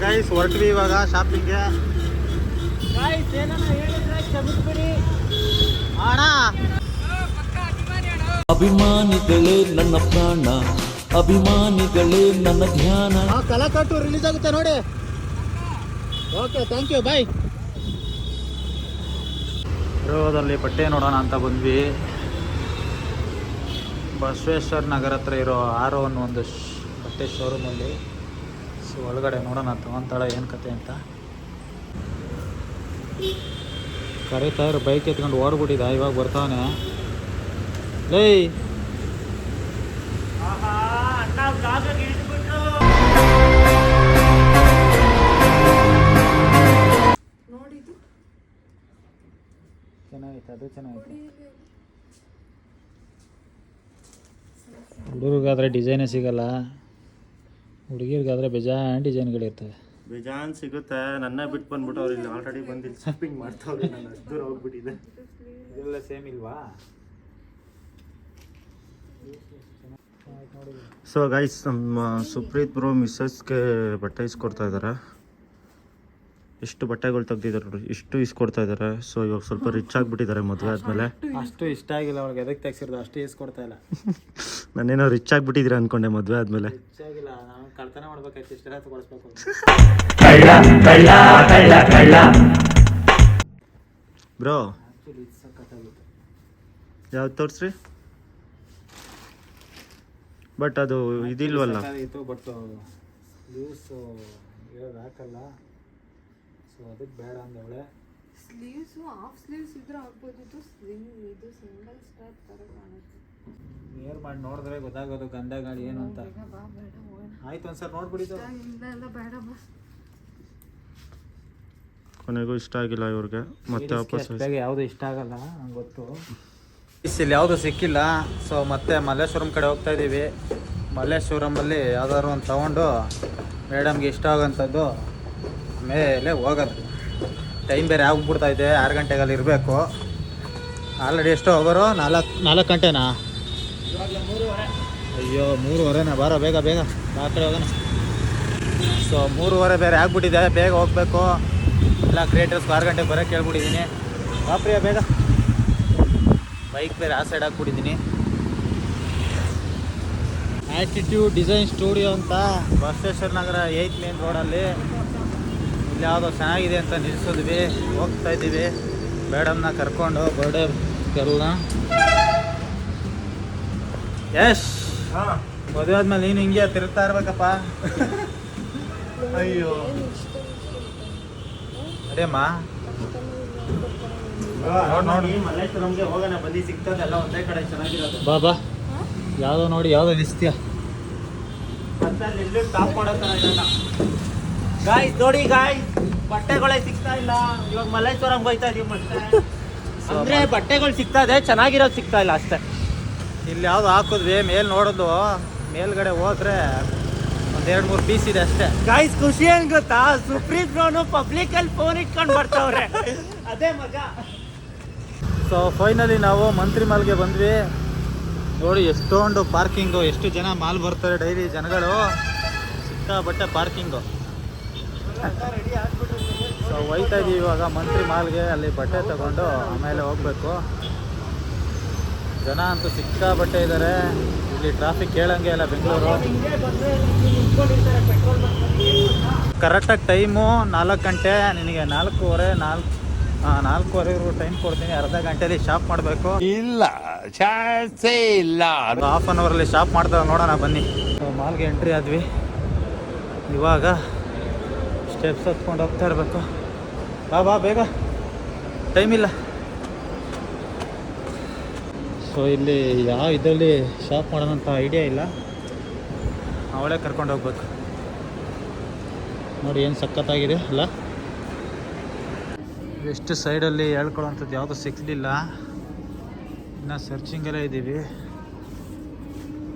S1: ಗೈಸ್, ಹೊರಟ್ವಿ ಇವಾಗ ಶಾಪಿಂಗ್ಗೆ. ಅಣ್ಣ,
S7: ಅಭಿಮಾನಿಗಳೇ ನನ್ನ ಪ್ರಾಣ, ಅಭಿಮಾನಿಗಳೇ ನನ್ನ ಧ್ಯಾನ.
S1: ಕಲಾಕಟ್ಟು ರಿಲೀಸ್ ಆಗುತ್ತೆ ನೋಡಿ. ಓಕೆ, ಥ್ಯಾಂಕ್ ಯು, ಬಾಯ್. ರೋದಲ್ಲಿ ಬಟ್ಟೆ ನೋಡೋಣ ಅಂತ ಬಂದ್ವಿ. ಬಸವೇಶ್ವರ ನಗರ ಹತ್ರ ಇರೋ ಆರೋ ಅನ್ನೋ ಒಂದು ಬಟ್ಟೆ ಶೋರೂಮಲ್ಲಿ. ಸೊ ಒಳಗಡೆ ನೋಡೋಣ ತಗೊಂತಾಳೆ ಏನು ಕತೆ ಅಂತ. ಕರೀತಾ ಇರೋ ಬೈಕ್ ಎತ್ಕೊಂಡು ಓಡ್ಬಿಟ್ಟಿದ್ದ, ಇವಾಗ ಬರ್ತಾವನೆ. ಲೈ
S6: ನೋಡಿದ್ದು
S1: ಚೆನ್ನಾಗಿತ್ತು, ಅದು ಚೆನ್ನಾಗಿತ್ತು. ಹುಡುಗರಿಗಾದ್ರೆ ಡಿಸೈನೇ ಸಿಗಲ್ಲ, ಹುಡುಗಿರಿಗಾದ್ರೆ ಬೇಜಾನ್ ಡಿಸೈನ್ಗಳಿರ್ತವೆ.
S2: ಬೇಜಾನ್ ಸಿಗುತ್ತೆ. ನನ್ನ ಬಿಟ್ಟು ಬಂದ್ಬಿಟ್ಟು ಅವ್ರು ಇಲ್ಲಿ ಆಲ್ರೆಡಿ ಬಂದು ಶಾಪಿಂಗ್ ಮಾಡ್ತಾವ್ರೆ. ನಾನು ದೂರ ಹೋಗ್ಬಿಟ್ಟಿದೆ.
S1: ಇದೆಲ್ಲ ಸೇಮ್ ಇಲ್ವಾ?
S2: ಸೊ ಗೈಸ್, ನಮ್ಮ ಸುಪ್ರೀತ್ ಬ್ರೋ ಮಿಸ್ಸಸ್ಗೆ ಬಟ್ಟೆ ಇಸ್ಕೊಡ್ತಾ ಇದ್ದಾರೆ. ಎಷ್ಟು ಬಟ್ಟೆಗಳು ತೆಗ್ದಿದ್ದಾರೆ ನೋಡಿ, ಇಷ್ಟು ಇಸ್ಕೊಡ್ತಾ ಇದ್ದಾರೆ. ಸೊ ಇವಾಗ ಸ್ವಲ್ಪ ರಿಚ್ ಆಗಿಬಿಟ್ಟಿದ್ದಾರೆ ಮದುವೆ ಆದಮೇಲೆ.
S1: ಅಷ್ಟು ಇಷ್ಟ ಆಗಿಲ್ಲ ಅವ್ರಿಗೆ, ಎದಕ್ಕೆ ತೆಗ್ಸಿರೋದು ಅಷ್ಟು ಇಸ್ಕೊಡ್ತಾ ಇಲ್ಲ.
S2: ನಾನೇನೋ ರಿಚ್ ಆಗಿಬಿಟ್ಟಿದ್ದೀರಾ ಅಂದ್ಕೊಂಡೆ ಮದುವೆ ಆದಮೇಲೆ.
S1: ಇಷ್ಟ ಆಗಿಲ್ಲ, ನಾವು ಕಳ್ತನ ಮಾಡ್ಬೇಕಾಯ್ತು, ಇಷ್ಟೆಲ್ಲ ತಗೊಳಿಸ್ಬೇಕು.
S2: ಬ್ರೋ ಯಾವ್ದು ತೋರಿಸ್ರಿ. ಬಟ್ ಅದು ಇದಿಲ್ವಲ್ಲ.
S1: ಇತ್ತು, ಬಟ್ ಲೂಸ್ ಇರೋದು ಹಾಕಲ್ಲ. ಸೊ ಅದಕ್ಕೆ ಬೇಡ ಅಂದವಳೆ.
S6: ಸ್ಲೀವ್ಸು ಹಾಫ್ ಸ್ಲೀವ್ಸ್ ಇದ್ರೆ ಆಗ್ಬೋದಿತ್ತು. ಇದು ಸಿಂಗಲ್ ಸ್ಟಾಪ್ ಥರ ಕಾಣುತ್ತೆ.
S1: ನೇರ್ ಮಾಡಿ ನೋಡಿದ್ರೆ ಗೊತ್ತಾಗೋದು ಗಂಧ ಗಾಳಿ ಏನು ಅಂತ.
S6: ಬಾ, ಬೇಡ ಹೋಗೋಣ.
S1: ಆಯ್ತು, ಒಂದ್ಸಲ ನೋಡ್ಬಿಡಿದ್ದು.
S6: ಇಲ್ಲ ಬೇಡ ಬಾ.
S2: ಕೊನೆಗೂ ಇಷ್ಟ ಆಗಿಲ್ಲ ಇವ್ರಿಗೆ, ಮತ್ತೆ ವಾಪಸ್
S1: ಬೇಗ ಯಾವುದು ಇಷ್ಟ ಆಗಲ್ಲ, ನಂಗೆ ಗೊತ್ತು. ಇಲ್ಲಿ ಯಾವುದು ಸಿಕ್ಕಿಲ್ಲ. ಸೊ ಮತ್ತೆ ಮಲ್ಲೇಶ್ವರಂ ಕಡೆ ಹೋಗ್ತಾ ಇದ್ದೀವಿ. ಮಲ್ಲೇಶ್ವರಮಲ್ಲಿ ಯಾವ್ದಾದ್ರು ಒಂದು ತೊಗೊಂಡು ಮೇಡಮ್ಗೆ ಇಷ್ಟ ಆಗೋಂಥದ್ದು ಮೇಲೆ ಹೋಗೋದು. ಟೈಮ್ ಬೇರೆ ಆಗ್ಬಿಡ್ತಾ ಇದೆ, 6 ಗಂಟೆಗಲ್ಲಿ ಇರಬೇಕು. ಆಲ್ರೆಡಿ ಎಷ್ಟೋ ಹೋಗೋರು, 4 ಗಂಟೆನಾ? ಅಯ್ಯೋ 3:15ನಾ? ಬಾರೋ ಬೇಗ ಬೇಗ ಆ ಕಡೆ ಹೋಗೋಣ. ಸೊ 3:15 ಬೇರೆ ಆಗ್ಬಿಟ್ಟಿದೆ, ಬೇಗ ಹೋಗಬೇಕು. ಇಲ್ಲ ಕ್ರಿಯೇಟರ್ಸ್ಗೆ 6 ಗಂಟೆಗೆ ಬರೋಕ್ಕೆ ಕೇಳ್ಬಿಟ್ಟಿದ್ದೀನಿ. ಬಾಪ್ರಿಯ ಬೇಗ. ಬೈಕ್ ಬೇರೆ ಆ ಸೈಡ್ ಹಾಕ್ಬಿಟ್ಟಿದ್ದೀನಿ. ಆ್ಯಟಿಟ್ಯೂಡ್ ಡಿಸೈನ್ ಸ್ಟುಡಿಯೋ ಅಂತ ಬಸವೇಶ್ವರ ನಗರ 8th ಮೇನ್ ರೋಡಲ್ಲಿ. ಇಲ್ಲಿ ಯಾವುದೋ ಚೆನ್ನಾಗಿದೆ ಅಂತ ನಿಲ್ಲಿಸಿದ್ವಿ, ಹೋಗ್ತಾ ಇದ್ದೀವಿ. ಮೇಡಮ್ನ ಕರ್ಕೊಂಡು ಬರ್ಡೇ ಗರ್ಲ್ನ. ಯಶ್, ಮದುವೆ ಆದ್ಮೇಲೆ ನೀನು ಹಿಂಗೆ ತಿರುಗ್ತಾ ಇರ್ಬೇಕಪ್ಪ. ಅಯ್ಯೋ ಅದೇಮ್ಮ
S2: ನೋಡಿ ಮಲ್ಲೇಶ್ವರಂಗೆ ಹೋಗೋಣ ಬನ್ನಿ, ಸಿಗ್ತದೆಲ್ಲ ಒಂದೇ ಕಡೆ ಚೆನ್ನಾಗಿರೋದು.
S1: ಬಾ ಯಾವುದೋ ನೋಡಿ ಯಾವುದೋ ನಿಲ್ಸ್ತೀಯ.
S2: ಮತ್ತೆ ಎಲ್ಲೂ ಟಾಪ್ ಮಾಡೋ ಥರ ಇರಲ್ಲ. ಗಾಯ್ಸ್ ನೋಡಿ ಗಾಯ್ಸ್, ಬಟ್ಟೆಗಳೇ ಸಿಗ್ತಾ ಇಲ್ಲ. ಇವಾಗ ಮಲ್ಲೇಶ್ವರಂಗೆ ಹೋಗ್ತಾ ಇದೀವಿ ಮತ್ತೆ. ಅಂದ್ರೆ ಬಟ್ಟೆಗಳು ಸಿಗ್ತಾ ಇದೆ, ಚೆನ್ನಾಗಿರೋದು ಸಿಗ್ತಾ ಇಲ್ಲ ಅಷ್ಟೇ.
S1: ಇಲ್ಲಿ ಯಾವ್ದು ಹಾಕಿದ್ವಿ, ಮೇಲ್ ನೋಡೋದು, ಮೇಲ್ಗಡೆ ಹೋದ್ರೆ ಒಂದು 2-3 ಪೀಸ್ ಇದೆ ಅಷ್ಟೇ.
S2: ಗಾಯ್ಸ್ ಖುಷಿ ಏನ್ ಗೊತ್ತಾ, ಸುಪ್ರೀತ್ ಬ್ರೋನು ಪಬ್ಲಿಕ್ ಅಲ್ಲಿ ಫೋನ್ ಇಟ್ಕೊಂಡು ಬರ್ತಾವ್ರೆ, ಅದೇ ಮಜಾ.
S1: ಸೊ ಫೈನಲಿ ನಾವು ಮಂತ್ರಿ ಮಾಲ್ಗೆ ಬಂದ್ವಿ. ನೋಡಿ ಎಷ್ಟೊಂದು ಪಾರ್ಕಿಂಗು, ಎಷ್ಟು ಜನ ಮಾಲ್ ಬರ್ತಾರೆ ಡೈಲಿ ಜನಗಳು, ಸಿಕ್ಕಾಬಟ್ಟೆ ಪಾರ್ಕಿಂಗು. ಸೊ ಹೋಯ್ತಾ ಇದೀವಿ ಇವಾಗ ಮಂತ್ರಿ ಮಾಲ್ಗೆ. ಅಲ್ಲಿ ಬಟ್ಟೆ ತಗೊಂಡು ಆಮೇಲೆ ಹೋಗ್ಬೇಕು. ಜನ ಅಂತೂ ಸಿಕ್ಕಾಬಟ್ಟೆ ಇದ್ದಾರೆ. ಇಲ್ಲಿ ಟ್ರಾಫಿಕ್ ಕೇಳಂಗೆ ಇಲ್ಲ ಬೆಂಗಳೂರು. ಕರೆಕ್ಟಾಗಿ ಟೈಮು 4 ಗಂಟೆ. ನಿನಗೆ 4:15 ಟೈಮ್ ಕೊಡ್ತೀನಿ. ಅರ್ಧ ಗಂಟೆಯಲ್ಲಿ ಶಾಪ್ ಮಾಡಬೇಕು.
S3: ಇಲ್ಲ, ಚಾನ್ಸೇ ಇಲ್ಲ.
S1: ಹಾಫ್ ಆನ್ ಅವರಲ್ಲಿ ಶಾಪ್ ಮಾಡ್ತಾರೆ, ನೋಡೋಣ ಬನ್ನಿ. ಮಾಲ್ಗೆ ಎಂಟ್ರಿ ಆದ್ವಿ. ಇವಾಗ ಸ್ಟೆಪ್ಸ್ ಹತ್ಕೊಂಡು ಹೋಗ್ತಾ ಇರಬೇಕು. ಬಾ ಬೇಗ, ಟೈಮ್ ಇಲ್ಲ. ಸೊ ಇಲ್ಲಿ ಯಾವ ಇದರಲ್ಲಿ ಶಾಪ್ ಮಾಡೋಣಂತ ಐಡಿಯಾ ಇಲ್ಲ, ಅವಳೇ ಕರ್ಕೊಂಡು ಹೋಗ್ಬೇಕು. ನೋಡಿ ಏನು ಸಖತ್ತಾಗಿದೆ ಅಲ್ಲ. ವೆಸ್ಟ್ ಸೈಡಲ್ಲಿ ಹೇಳ್ಕೊಳ್ಳೋಂಥದ್ದು ಯಾವುದು ಸಿಕ್ಕಲಿಲ್ಲ, ಇನ್ನು ಸರ್ಚಿಂಗಲ್ಲೇ ಇದ್ದೀವಿ.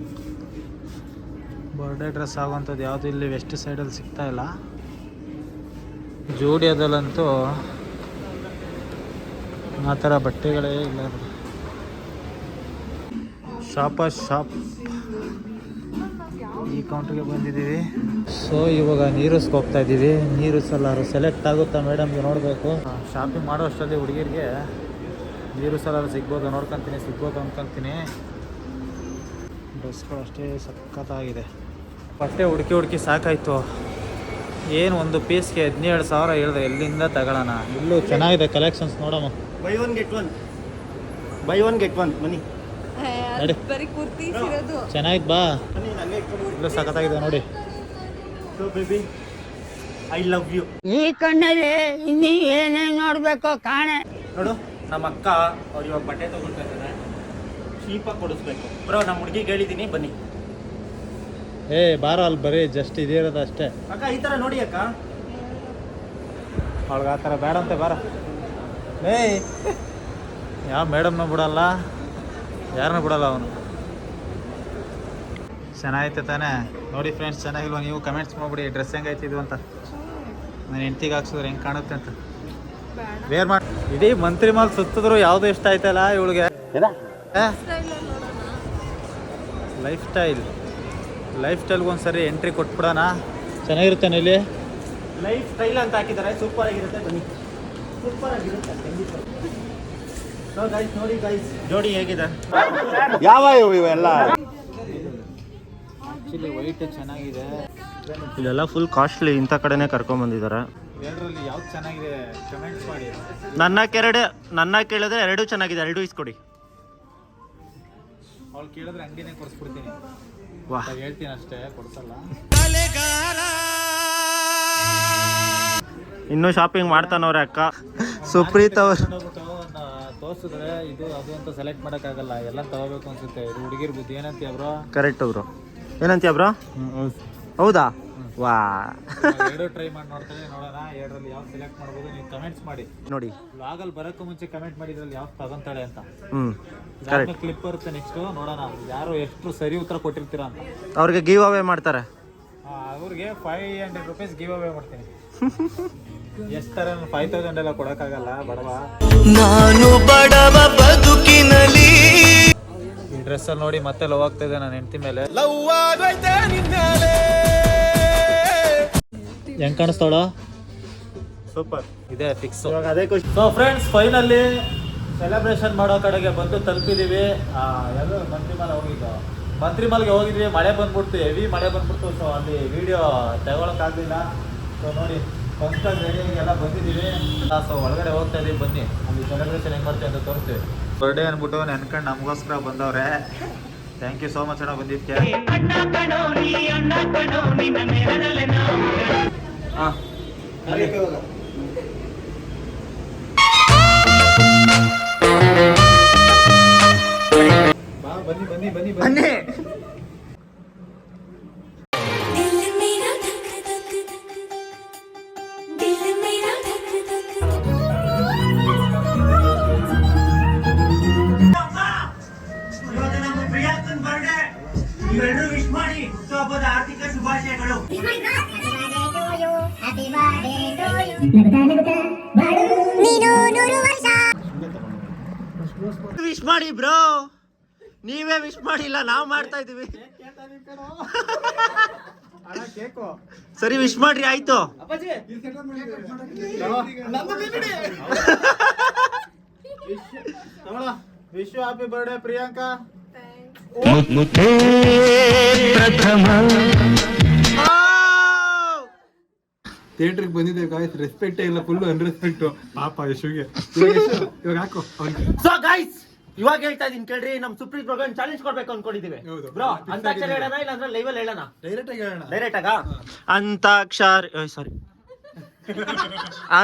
S1: ಬರ್ಡೇ ಡ್ರೆಸ್ ಆಗುವಂಥದ್ದು ಯಾವುದು ಇಲ್ಲಿ ವೆಸ್ಟ್ ಸೈಡಲ್ಲಿ ಸಿಗ್ತಾ ಇಲ್ಲ. ಜೋಡಿಯಾದಲ್ಲಂತೂ ಆ ಥರ ಬಟ್ಟೆಗಳೇ ಇಲ್ಲ. ಶಾಪ್ ಈ ಕೌಂಟ್ರಿಗೆ ಬಂದಿದ್ದೀವಿ. ಸೊ ಇವಾಗ ನೀರಸ್ಗೆ ಹೋಗ್ತಾ ಇದ್ದೀವಿ. ನೀರುಸಲ್ಲಾರು ಸೆಲೆಕ್ಟ್ ಆಗುತ್ತಾ ಮೇಡಮ್ಗೆ ನೋಡಬೇಕು. ಶಾಪಿಂಗ್ ಮಾಡೋ ಅಷ್ಟರಲ್ಲಿ ಹುಡುಗಿರಿಗೆ ನೀರುಸಲ್ಲಾರು ಸಿಗ್ಬೋದು ಅನ್ಕೊಂತೀನಿ. ಡ್ರೆಸ್ಗಳು ಅಷ್ಟೇ ಸಖತ್ತಾಗಿದೆ. ಬಟ್ಟೆ ಹುಡುಕಿ ಸಾಕಾಯಿತು. ಏನು ಒಂದು ಪೀಸ್ಗೆ 17,000 ಹೇಳಿದೆ, ಎಲ್ಲಿಂದ ತಗೊಳ್ಳೋಣ? ಇಲ್ಲೂ ಚೆನ್ನಾಗಿದೆ ಕಲೆಕ್ಷನ್ಸ್, ನೋಡಮ್ಮ.
S2: Buy one get one money.
S1: ನಡಿ,
S6: ಬರೀ ಕುರ್ತೀಸ್ ಇರೋದು.
S1: ಚೆನ್ನಾಗಿತ್ತು ಬಾ. ಇಲ್ಲೂ ಸಖತ್ತಾಗಿದೆ ನೋಡಿ.
S2: So baby I love you.
S4: ಈ ಕಣ್ಣಲ್ಲಿ ಇನ್ನೀ ಏನೇನ್ ನೋಡ್ಬೇಕು ಕಾಣೆ.
S2: ನೋಡು, ನಮ್ಮ ಅಕ್ಕ ಅವ್ರು ಇವಾಗ ಬಟ್ಟೆ ತಗೊಳ್ತಾ ಇದ್ದಾರೆ, ಚೀಪಾಗಿ ಕೊಡಿಸ್ಬೇಕು. ಬ್ರೋ ನಮ್ಮ ಹುಡುಗಿಗೆ ಹೇಳಿದ್ದೀನಿ, ಬನ್ನಿ.
S1: ಬಾರೋ, ಅಲ್ಲಿ ಬರೀ ಜಸ್ಟ್ ಇದಿರೋದು ಅಷ್ಟೇ.
S2: ಅಕ್ಕ ಈ ಥರ ನೋಡಿ ಅಕ್ಕ.
S1: ಅವಳಿಗೆ ಆ ಥರ ಬೇಡ ಅಂತ ಬಾರ. ಯಾವ ಮೇಡಮ್ನೂ ಬಿಡಲ್ಲ, ಯಾರನ್ನೂ ಬಿಡಲ್ಲ ಅವನು. ಚೆನ್ನಾಗೈತೆ ತಾನೇ? ನೋಡಿ ಫ್ರೆಂಡ್ಸ್, ಚೆನ್ನಾಗಿಲ್ವ? ನೀವು ಕಮೆಂಟ್ಸ್ ಮಾಡ್ಬಿಡಿ ಡ್ರೆಸ್ ಹೆಂಗೈತಿದ್ವು ಅಂತ. ನಾನು ಹೆಂಡ್ತಿಗೆ ಹಾಕ್ಸಿದ್ರೆ ಹೆಂಗೆ ಕಾಣುತ್ತೆ ಅಂತ ವೇರ್ ಮಾಡಿ. ಇಡೀ ಮಂತ್ರಿ ಮಾಲ್ ಸುತ್ತಿದ್ರು ಯಾವುದು ಇಷ್ಟ ಆಯ್ತಲ್ಲ ಇವಳಿಗೆ. ಲೈಫ್ ಸ್ಟೈಲ್ಗೆ ಒಂದ್ಸರಿ ಎಂಟ್ರಿ ಕೊಟ್ಬಿಡೋಣ. ಚೆನ್ನಾಗಿರುತ್ತೆ ಇಲ್ಲಿ.
S2: ಲೈಫ್ ಸ್ಟೈಲ್ ಅಂತ ಹಾಕಿದ್ದಾರೆ, ಸೂಪರ್ ಆಗಿರುತ್ತೆ, ಬನ್ನಿ. ಸೂಪರ್ ಆಗಿರುತ್ತೆ ಖಂಡಿತ. ಸೊ ಗೈಸ್ ನೋಡಿ ಗೈಸ್, ಜೋಡಿ ಹೇಗಿದೆ?
S3: ಯಾವ ಇವೆಲ್ಲ
S1: ಆ್ಯಕ್ಚುಲಿ ವೈಟ್ ಚೆನ್ನಾಗಿದೆ.
S2: ಇದೆಲ್ಲ ಫುಲ್ ಕಾಸ್ಟ್ಲಿ, ಇಂಥ ಕಡೆನೇ ಕರ್ಕೊಂಬಂದಿದ್ದಾರೆ.
S1: ಎರಡರಲ್ಲಿ ಯಾವ್ದು ಚೆನ್ನಾಗಿದೆ ಕಮೆಂಟ್ಸ್ ಮಾಡಿ.
S2: ನನ್ನ ಕೇಳಿದ್ರೆ ಎರಡೂ ಚೆನ್ನಾಗಿದೆ, ಎರಡೂ ಇಸ್ಕೊಡಿ.
S1: ಅವ್ಳು ಕೇಳಿದ್ರೆ ಅಂಗಡಿನೇ ಕೊಡಿಸ್ಬಿಡ್ತೀನಿ.
S2: ವಾಹ್,
S1: ಹೇಳ್ತೀನಿ ಅಷ್ಟೇ, ಕೊಡ್ಸಲ್ಲ.
S2: ಇನ್ನೂ ಶಾಪಿಂಗ್ ಮಾಡ್ತಾನವ್ರೆ ಅಕ್ಕ. ಸುಪ್ರೀತ್ ಅವ್ರು
S1: ತೋರಿಸಿದ್ರೆ ಇದು ಅದು ಅಂತ ಸೆಲೆಕ್ಟ್ ಮಾಡೋಕ್ಕಾಗಲ್ಲ, ಎಲ್ಲ ತಗೋಬೇಕು ಅನ್ಸುತ್ತೆ. ಇದು ಹುಡುಗಿರ್ ಬುದ್ಧಿ. ಏನಂತೀಯ ಬ್ರೋ?
S2: Correct bro. ಏನಂತೀಯ ಬ್ರೋ? ಹೌದಾ? ವಾ,
S1: ಎರಡು ಟ್ರೈ ಮಾಡಿ ನೋಡ್ತಾರೆ, ನೋಡೋಣ ಎರಡರಲ್ಲಿ ಯಾವ್ದು ಸೆಲೆಕ್ಟ್ ಮಾಡ್ಬೋದು. ನೀವು ಕಮೆಂಟ್ಸ್ ಮಾಡಿ
S2: ನೋಡಿ.
S1: ವ್ಲಾಗಲ್ಲಿ ಬರೋಕ್ಕೂ ಮುಂಚೆ ಕಮೆಂಟ್ ಮಾಡಿದ್ರಲ್ಲಿ ಯಾವ್ದು ತಗೊಂತಾಳೆ ಅಂತ.
S2: ಕರೆಕ್ಟ್.
S1: ಕ್ಲಿಪ್ ಬರುತ್ತೆ ನೆಕ್ಸ್ಟ್, ನೋಡೋಣ ಯಾರು ಎಷ್ಟು ಸರಿ ಉತ್ತರ ಕೊಟ್ಟಿರ್ತೀರಾ ಅಂತ.
S2: ಅವ್ರಿಗೆ ಗಿವ್ ಅವೇ ಮಾಡ್ತಾರೆ.
S1: ಅವ್ರಿಗೆ 500 ರೂಪೀಸ್ ಗಿವ್ ಅವೇ ಮಾಡ್ತೀನಿ. ಎಷ್ಟು ಥರ 5,000 ಎಲ್ಲ ಕೊಡೋಕ್ಕಾಗಲ್ಲ, ಬಡವ.
S7: ನಾನು ಬಡವ ಬದುಕಿನಲ್ಲಿ
S1: ಈ ಡ್ರೆಸ್ಸಲ್ಲಿ ನೋಡಿ ಮತ್ತೆ ಲವ್ ಆಗ್ತಾ ಇದೆ ನನ್ನ ಹೆಂಡತಿ ಮೇಲೆ. ಹೆಂಗ್ ಕಾಣಿಸ್ತಾಳ?
S2: ಸೂಪರ್
S1: ಇದೆ ಫಿಕ್ಸ್.
S2: ಇವಾಗ ಅದೇ ಖುಷಿ.
S1: ಸೊ ಫ್ರೆಂಡ್ಸ್, ಫೈನಲಿ ಸೆಲೆಬ್ರೇಷನ್ ಮಾಡೋ ಕಡೆಗೆ ಬಂದು ತಲುಪಿದ್ದೀವಿ. ಎಲ್ಲರೂ ಮಂತ್ರಿ ಮಾಲ್ಗೆ ಹೋಗಿದ್ವಿ. ಮಳೆ ಬಂದ್ಬಿಡ್ತು, ಹೆವಿ ಮಳೆ ಬಂದ್ಬಿಡ್ತು. ಸೊ ಅಲ್ಲಿ ವಿಡಿಯೋ ತಗೊಳಕ್ಕಾಗಲಿಲ್ಲ. ಸೊ ನೋಡಿ, ಫಸ್ಟ್ ರೆಡಿಯಾಗಿ ಎಲ್ಲ ಬಂದಿದ್ದೀವಿ. ಸೊ ಒಳಗಡೆ ಹೋಗ್ತಾ ಇದೀವಿ, ಬನ್ನಿ ಅಲ್ಲಿ ಸೆಲೆಬ್ರೇಷನ್ ಹೆಂಗೆ ಮಾಡ್ತೀವಿ ಅಂತ ತೋರಿಸ್ತೀವಿ. ಬರ್ಡೇ ಅಂದ್ಬಿಟ್ಟು ನೆನ್ಕೊಂಡು ನಮಗೋಸ್ಕರ ಬಂದವ್ರೆ. ಥ್ಯಾಂಕ್ ಯು ಸೋ ಮಚ್ ಅಣ್ಣ ಬಂದಿದ್ದಕ್ಕೆ. ಹಾಂ, ಬನ್ನಿ ಬನ್ನಿ ಬನ್ನಿ ಬನ್ನಿ.
S2: ಇವಾಗ ನಮ್ಮ ಪ್ರಿಯಾಂಕನ್ ಬರ್ಡೇ, ನೀವೆಲ್ಲರೂ ವಿಶ್ ಮಾಡಿ. ಹುಟ್ಟುಹಬ್ಬದ ಆರ್ಥಿಕ ಶುಭಾಶಯಗಳು. ವಿಶ್ ಮಾಡಿ ಬ್ರೋ, ನೀವೇ ವಿಶ್ ಮಾಡಿಲ್ಲ, ನಾವು ಮಾಡ್ತಾ ಇದೀವಿ. ಸರಿ ವಿಶ್ ಮಾಡ್ರಿ, ಆಯ್ತು.
S1: Wish you happy birthday Priyanka.
S5: ಥಿಯೇಟರ್ಗೆ ಬಂದಿದ್ದೆ ಗಾಯ್ಸ್, ರೆಸ್ಪೆಕ್ಟೇ ಇಲ್ಲ, ಫುಲ್ ಅನ್ರೆಸ್ಪೆಕ್ಟ್ ಪಾಪ ಯಶುಗೆ. ಇವಾಗ ಹಾಕು ಅವ್ನಿಗೆ.
S2: ಸೊ ಗೈಸ್, ಇವಾಗ ಹೇಳ್ತಾ ಇದೀನಿ ಕೇಳ್ರಿ, ನಮ್ ಸುಪ್ರೀತ್ ಪ್ರೋಗ್ರಾಮ್ ಚಾಲೆಂಜ್ ಕೊಡ್ಬೇಕು ಅನ್ಕೊಂಡಿದೀವಿ ಬ್ರೋ. ಅಂತಾಕ್ಷರಿ ಹೇಳೋಣ, ಇಲ್ಲಾಂದ್ರೆ ಲೈವ್ ಅಲ್ಲಿ ಹೇಳೋಣ? ಡೈರೆಕ್ಟ್ ಆಗ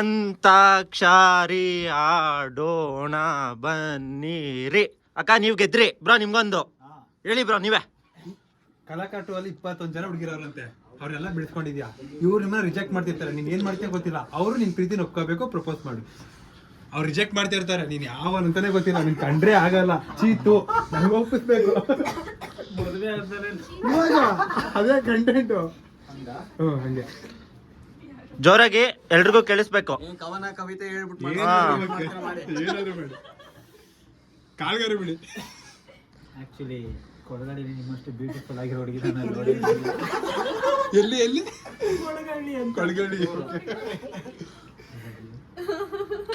S2: ಅಂತಾಕ್ಷರಿ ಆಡೋಣ ಬನ್ನಿರಿ. ಅಕ್ಕ ನೀವ್ ಗೆದ್ರಿ ಬ್ರೋ, ನಿಮ್ಗೊಂದು ಹೇಳಿ ಬ್ರೋ ನೀವೇ.
S5: ಕಲಾಕಾಟು ಅಲ್ಲಿ 21 ಜನ ಹುಡುಗಿರವ್ರಂತೆ, ಅವ್ರೆಲ್ಲ ಬಿಡಿಸ್ಕೊಂಡಿದ್ಯಾ. ಇವ್ರು ನಿಮ್ಮನ್ನ ರಿಜೆಕ್ಟ್ ಮಾಡ್ತಿರ್ತಾರೆ, ನೀನ್ ಏನ್ ಮಾಡ್ತೀಯ ಗೊತ್ತಿಲ್ಲ. ಅವರು ನಿನ್ ಪ್ರೀತಿನ ಒಪ್ಕೋಬೇಕು, ಪ್ರಪೋಸ್ ಮಾಡು. ಅವ್ರು ರಿಜೆಕ್ಟ್ ಮಾಡ್ತಾ ಇರ್ತಾರೆ. ನೀನ್ ಯಾವನ್ ಅಂತಾನೆ ಗೊತ್ತಿಲ್ಲ, ನಿನ್ ಕಂಡ್ರೆ ಆಗಲ್ಲ, ಚೀತು ನಂಗೆ ಒಪ್ಪಿಸ್ಬೇಕು. ಇವಾಗ ಅದೇ ಕಂಟೆಂಟ್. ಹಂಗೆ
S2: ಜೋರಾಗಿ ಎಲ್ರಿಗೂ ಕೇಳಿಸ್ಬೇಕು.
S8: ಕವನ ಕವಿತೆ ಹೇಳ್ಬಿಟ್ಟು
S5: ಏನಾದ್ರು ಮಾಡಿ ಕಾಲ್ಗಾರ ಬಿಡಿ.
S1: ಆಕ್ಚುಲಿ ಕೊಡಗಡಿ ನಿಮ್ಮಷ್ಟು ಬ್ಯೂಟಿಫುಲ್ ಆಗಿರೋ ಹುಡುಗಿ ನಾನು ನೋಡಿ.
S5: ಎಲ್ಲಿ ಕೊಳಗಳ್ಳಿ.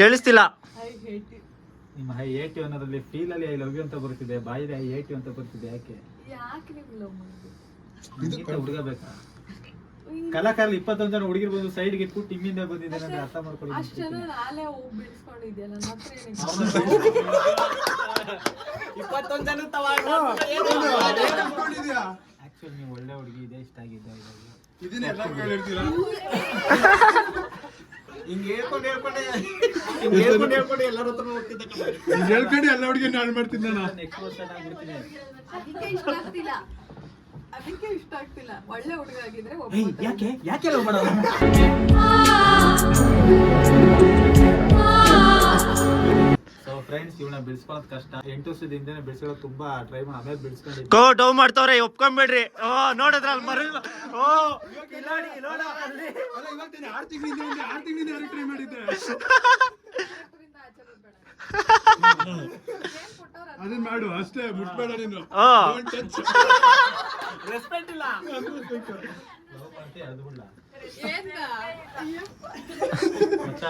S2: ಕೇಳಿಸ್ತಿಲ್ಲ.
S1: ನಿಮ್ಮ ಹೈ ಏಟಿ ಅನ್ನೋದ್ರಲ್ಲಿ ಫೀಲ್ ಅಲ್ಲಿ ಐ ಲವ್ ಯು ಅಂತ ಬರ್ತಿದೆ, ಬಾಯಿದೆ ಐ ಏಟಿ ಅಂತ ಬರ್ತಿದೆ. ಯಾಕೆ
S6: ಯಾಕೆ ನೀವು ಲವ್ ಮಾಡಿದ್ರಿ?
S1: ಹುಡುಗ ಬೇಕಾ? ಕಲಾಕಾರಲ್ಲಿ 21 ಜನ ಹುಡುಗಿರ್ ಬಂದು ಸೈಡ್ಗೆ ಇಟ್ಬಿಟ್ಟು ಟಿಮ್ಮಿಂದ ಬಂದಿದ್ದೇನೆ ಅಂದ್ರೆ ಅರ್ಥ ಮಾಡ್ಕೊಳ್ಳಿ.
S6: ಅಷ್ಟು ಜನ ನಾಳೆ ಹೋಗಿ ಬಿಡಿಸ್ಕೊಂಡಿದ್ಯಲ್ಲ, ನನ್ನ ಹತ್ರ ಏನಕ್ಕೆ?
S8: 21 ಜನ
S1: ಆಕ್ಚುಲಿ ನೀವು ಒಳ್ಳೆ ಹುಡುಗಿ ಇದೆ, ಇಷ್ಟ ಆಗಿದ್ದೆ.
S5: ಇದನ್ನ ಎಲ್ಲ ಕೇಳಿರ್ತೀರ.
S8: ಹಿಂಗ್ ಹೇಳ್ಕೊಂಡು ಎಲ್ಲರ ಹತ್ರ ಹೋಗ್ತಿದ್ದೆ.
S5: ಹೇಳ್ಕೊಂಡು ಎಲ್ಲ ಹುಡುಗಿ ನಾಳೆ ಮಾಡ್ತೀನಿ ನಾನು.
S1: ಎಕ್ಸ್ಪೋಸರ್ ಆಗ್ಬಿಡ್ತೀನಿ.
S6: ಅದಕ್ಕೆ ಇಷ್ಟ ಆಗ್ತಿಲ್ಲ. ಒಳ್ಳೆ ಹುಡುಗ ಆಗಿದ್ರೆ
S8: ಯಾಕೆ ಲವ್ ಮಾಡೋದು?
S1: ಸೊ ಫ್ರೆಂಡ್ಸ್, ಇವಳನ್ನ ಬಿಡಿಸ್ಕೊಳ್ಳೋದು ಕಷ್ಟ. 8 ವರ್ಷದಿಂದನೇ ಬಿಡಿಸ್ಕೊಳ್ಳೋದು ತುಂಬಾ ಟ್ರೈ ಮಾಡಿ ಆಮೇಲೆ ಬಿಡಿಸ್ಕೊಂಡಿದ್ದೆ.
S2: ಗೋ ಡೌ ಮಾಡ್ತವ್ರೆ, ಒಪ್ಕೊಂಬೇಡ್ರಿ. ನೋಡಿದ್ರ ಅಲ್ಲಿ ಮರ.
S5: ಅಲ್ಲ, ಇವಾಗ ತಾನೇ 6 ತಿಂಗಳಿಂದ ಟ್ರೈ ಮಾಡಿದ್ದೆ. ಅದನ್ನ ಮಾಡು ಅಷ್ಟೇ, ಮುಟ್ಬೇಡ ನೀನು.
S8: ರೆಸ್ಪೆಕ್ಟ್ ಇಲ್ಲ.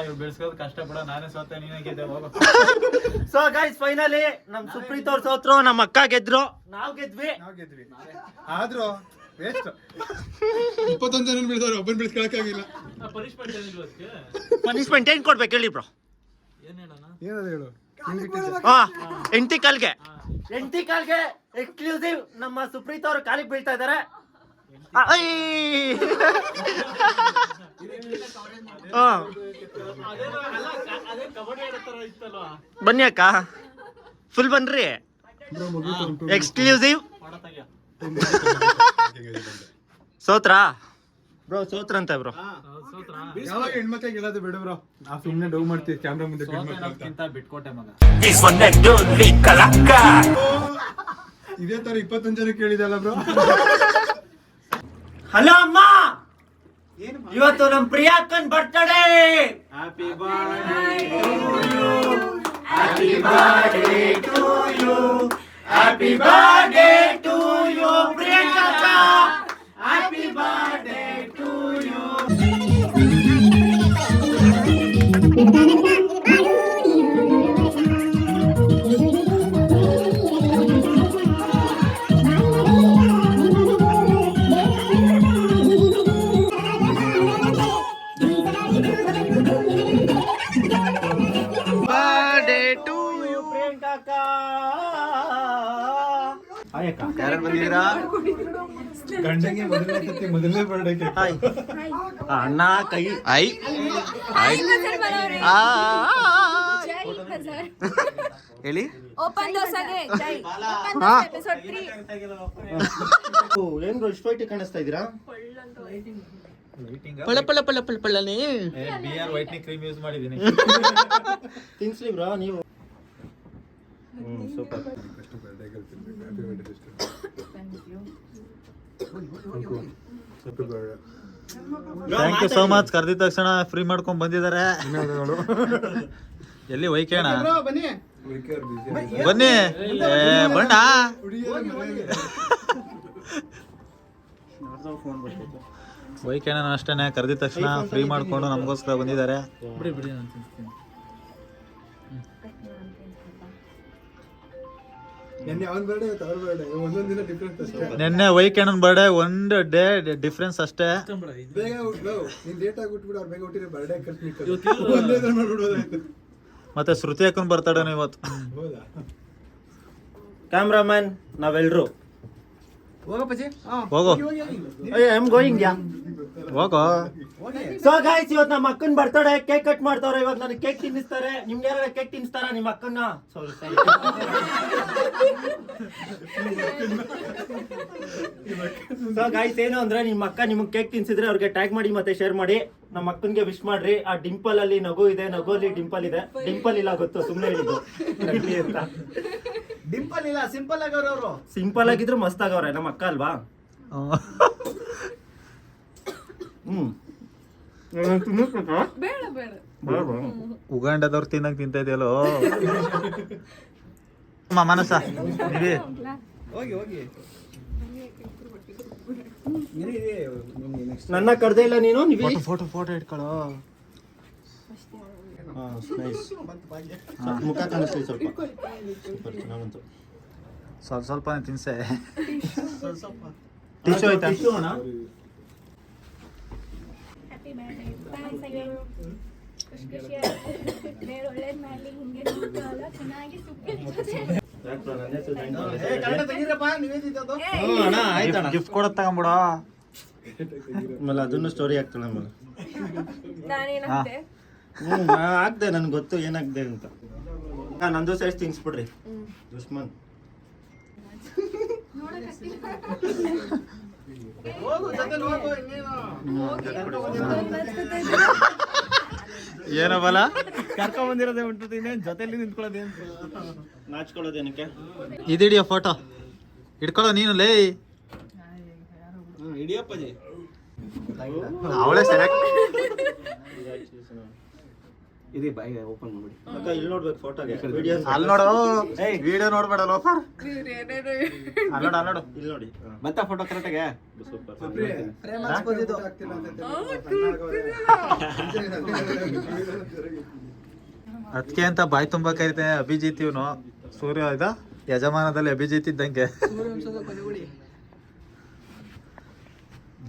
S1: ಇವ್ರು ಬೆಳೆಸ್ಕೊಳ್ಳೋದು ಕಷ್ಟ ಬಿಡ. ನಾನೇ ಸೋತೆ, ನೀನೇ ಗೆದ್ದೆ. ಹೋಗೋ.
S2: ಸೊ ಗೈಸ್, ಫೈನಲಿ ನಮ್ ಸುಪ್ರೀತ್ ಅವ್ರು ಸೋತ್ರು, ನಮ್ಮ ಅಕ್ಕ ಗೆದ್ರು, ನಾವ್ ಗೆದ್ವಿ.
S5: ಆದ್ರೂ ವೇಸ್ಟ್. 21 ಜನ ಬಿಡ್ತಾರೆ, ಒಬ್ಬನ್ ಬಿಡ್ಸ್ಕೊಳಕ್ಕಾಗಿಲ್ಲ.
S2: ಪನಿಷ್ಮೆಂಟ್ ಏನ್ ಕೊಡ್ಬೇಕು ಹೇಳಿ ಬ್ರೋ?
S5: ಏನದು ಹೇಳು.
S2: ಎಂಟಿ ಕಾಲ್ಗೆ ಎಕ್ಸ್ಕ್ಲೂಸಿವ್ ನಮ್ಮ ಸುಪ್ರೀತ್ ಅವರು ಕಾಲಿಗೆ ಬೀಳ್ತಾ ಇದಾರೆ. ಬನ್ನಿ ಅಕ್ಕ, ಫುಲ್ ಬನ್ರಿ. ಎಕ್ಸ್ಕ್ಲೂಸಿವ್. ಸೋತ್ರಾ ಬ್ರೋ? ಸೋತ್ರಂತೆ ಬ್ರೋ.
S5: ಯಾವಾಗ ಹೆಣ್ಮಕ್ಳಿಗೆ ಹೇಳೋದು ಬಿಡು ಬ್ರೋ. ನಾವು ಸುಮ್ಮನೆ ಡೌ ಮಾಡ್ತೀವಿ ಕ್ಯಾಮ್ರಾ ಮುಂದೆ.
S1: ಬಿಟ್ಕೊಟ್ಟೆ ಮಗ.
S5: ಇದೇ ತರ 21 ಜನ ಕೇಳಿದಲ್ಲ ಬ್ರೋ.
S2: ಹಲೋ ಅಮ್ಮ, ಇವತ್ತು ನಮ್ ಪ್ರಿಯಾಕ್ಕನ್ birthday.
S1: Happy birthday
S2: happy birthday to you, happy birthday to you Priyanka. Happy birthday to you.
S5: ಯಾರು ಬಂದಿದ್ದೀರಾ? ಗಂಡಂಗೆ ಮೊದಲನೇ ಬರ್ಡೇ ಕೇಕ್.
S2: ಅಣ್ಣ ಕೈ ಹೇಳಿ. ಏನ್ ಇಷ್ಟು ವೈಟ್ ಕಾಣಿಸ್ತಾ ಇದ್ದೀರಾ? ಪಳ ಪಳ ಪಳ ಪಳ ಪಳನೆ.
S1: ಬಿಆರ್ ವೈಟ್ನಿಂಗ್ ಕ್ರೀಮ್ ಯೂಸ್ ಮಾಡಿದೀನಿ.
S2: ತಿನ್ಸ್ಲಿ ಬ್ರೋ ನೀವು. Super.
S1: Thank you so much. ಕರೆದಿದ ತಕ್ಷಣ ಫ್ರೀ ಮಾಡ್ಕೊಂಡ್ ಬಂದಿದ್ದಾರೆ. ಎಲ್ಲಿ ವೈಕೇಣ?
S8: ಬನ್ನಿ
S1: ಬನ್ನಿ. ಬಣ್ಣ ವೈಕೇಣ ಅಷ್ಟೇನೆ. ಕರೆದಿದ ತಕ್ಷಣ ಫ್ರೀ ಮಾಡ್ಕೊಂಡು ನಮಗೋಸ್ಕರ ಬಂದಿದ್ದಾರೆ. ನಿನ್ನೆ ವೈಕೇಣನ್ ಬರ್ಡೇ, ಒಂದು ಡೇ ಡಿಫ್ರೆನ್ಸ್ ಅಷ್ಟೇ. ಮತ್ತೆ ಶ್ರುತಿ ಅಕ್ಕನ್ ಬರ್ತಾಡೇನೋ ಇವತ್ತು.
S2: ಕ್ಯಾಮ್ರಾಮನ್ ನಾವೆಲ್ರು
S8: ಹೋಗಪ್ಪಾಜಿ.
S1: ಹೋಗೋ
S2: ಐ ಆಮ್ ಗೋಯಿಂಗ್. ಯಾ
S1: ಹೋಗೋ.
S2: ಸೊ ಗೈಸ್, ಇವತ್ತು ನಮ್ಮ ಅಕ್ಕನ್ ಬರ್ತಡೆ. ಕೇಕ್ ಕಟ್ ಮಾಡ್ತಾವ್ರೆ. ಇವತ್ತು ನನಗೆ ಕೇಕ್ ತಿನ್ನಿಸ್ತಾರೆ. ನಿಮ್ಗೆ ಯಾರು ಕೇಕ್ ತಿನ್ನಿಸ್ತಾರ ನಿಮ್ಮ ಅಕ್ಕನ್ನ? ಸೊ ಗಾಯ್ಸ್ ಏನು ಅಂದ್ರೆ ನಿಮ್ಮ ಅಕ್ಕ ನಿಮಗೆ ಕೇಕ್ ತಿನ್ಸಿದ್ರೆ ಅವ್ರಿಗೆ ಟ್ಯಾಗ್ ಮಾಡಿ ಮತ್ತೆ ಶೇರ್ ಮಾಡಿ. ನಮ್ಮ ಅಕ್ಕನ್ಗೆ ವಿಶ್ ಮಾಡ್ರಿ. ಆ ಡಿಂಪಲ್ ಅಲ್ಲಿ ನಗು ಇದೆ, ನಗುವಲ್ಲಿ ಡಿಂಪಲ್ ಇದೆ. ಡಿಂಪಲ್ ಇಲ್ಲ ಗೊತ್ತು, ಸುಮ್ಮನೆ ಹೇಳಿದ್ದು ನಕಲಿ ಅಂತ.
S8: ಡಿಂಪಲ್ ಇಲ್ಲ, ಸಿಂಪಲ್ ಆಗವ್ರ ಅವರು.
S2: ಸಿಂಪಲ್ ಆಗಿದ್ರು ಮಸ್ತ್ ಆಗವ್ರೆ ನಮ್ಮ ಅಕ್ಕ ಅಲ್ವಾ?
S6: ಬೇಡ ಬೇಡ.
S1: ಉಗಾಂಡದವ್ರು ತಿನ್ನಂಗ್ ತಿಂತ ಇದೆಯಲ್ಲೋ ಮನಸ ನೀವೇ
S8: ಹೋಗಿ ಹೋಗಿ.
S2: ನನ್ನ ಕರ್ದೇ ಇಲ್ಲ ನೀನು.
S1: ಫೋಟೋ ಇಟ್ಕೊಳ್ಳೋ.
S2: ಮುಖ ಕಾಣಿಸ್ತೀವಿ ಸ್ವಲ್ಪ
S1: ಸ್ವಲ್ಪನೇ ತಿನ್ಸೆ. ಟಿಶ್ಯೂ ಆಯ್ತಾ? ಗಿಫ್ಟ್ ಕೊಡೋದ್ ತಗೊಂಬಿಡೋ.
S2: ಆಮೇಲೆ ಅದನ್ನು ಸ್ಟೋರಿ ಆಗ್ತಾಳೆ ಆಮೇಲೆ.
S6: ನಾನೇನಂತೆ
S2: ಆಗ್ದೆ ನನ್ಗೆ ಗೊತ್ತು ಏನಾಗ್ದೆ ಅಂತ. ನಂದು ಸೈಜ್ ತಿನ್ಸ್ಬಿಡ್ರಿ ದುಶ್ಮನ್.
S8: ಹೋಗು ಜೊತೆಲಿ ಹೋಗು, ಇನ್ನೇನು
S1: ಏನೋ ಬಲ
S8: ಕರ್ಕೊಂಡ್ ಬಂದಿರೋದೇ ಉಂಟು, ಇನ್ನೇನು ಜೊತೆಲಿ ನಿಂತ್ಕೊಳ್ಳೋದೇನು
S2: ನಾಚ್ಕೊಳ್ಳೋದೇನಕ್ಕೆ?
S1: ಇದಿಡಿಯೋ ಫೋಟೋ ಇಟ್ಕೊಳ್ಳೋ ನೀನು ಲೇ.
S8: ಹಿಡಿಯಪ್ಪಜಿ.
S1: ಅವಳೇ ಸೆಲೆಕ್ಟ್.
S8: ಇದೆ ಬಾಯ್ ಓಪನ್ ಮಾಡ್ಬಿಡಿ.
S2: ಅಕ್ಕ ಇಲ್ಲಿ ನೋಡ್ಬೇಕು ಫೋಟೋಗೆ.
S1: ಅಲ್ಲಿ ನೋಡು, ವಿಡಿಯೋ ನೋಡ್ಬೇಡ ಲೋಫರ್. ಅಲ್ಲೋಡು
S2: ಇಲ್ಲಿ ನೋಡಿ.
S8: ಬಂತ ಫೋಟೋ ಕರೆಕ್ಟಾಗೆ?
S2: ಸೂಪರ್.
S1: ಅದಕ್ಕೆ ಅಂತ ಬಾಯಿ ತುಂಬಾ ಕರಿತೇನೆ ಅಭಿಜಿತ್. ಇವನು ಸೂರ್ಯ ಇದ ಯಜಮಾನದಲ್ಲಿ ಅಭಿಜಿತ್ ಇದ್ದಂಗೆ.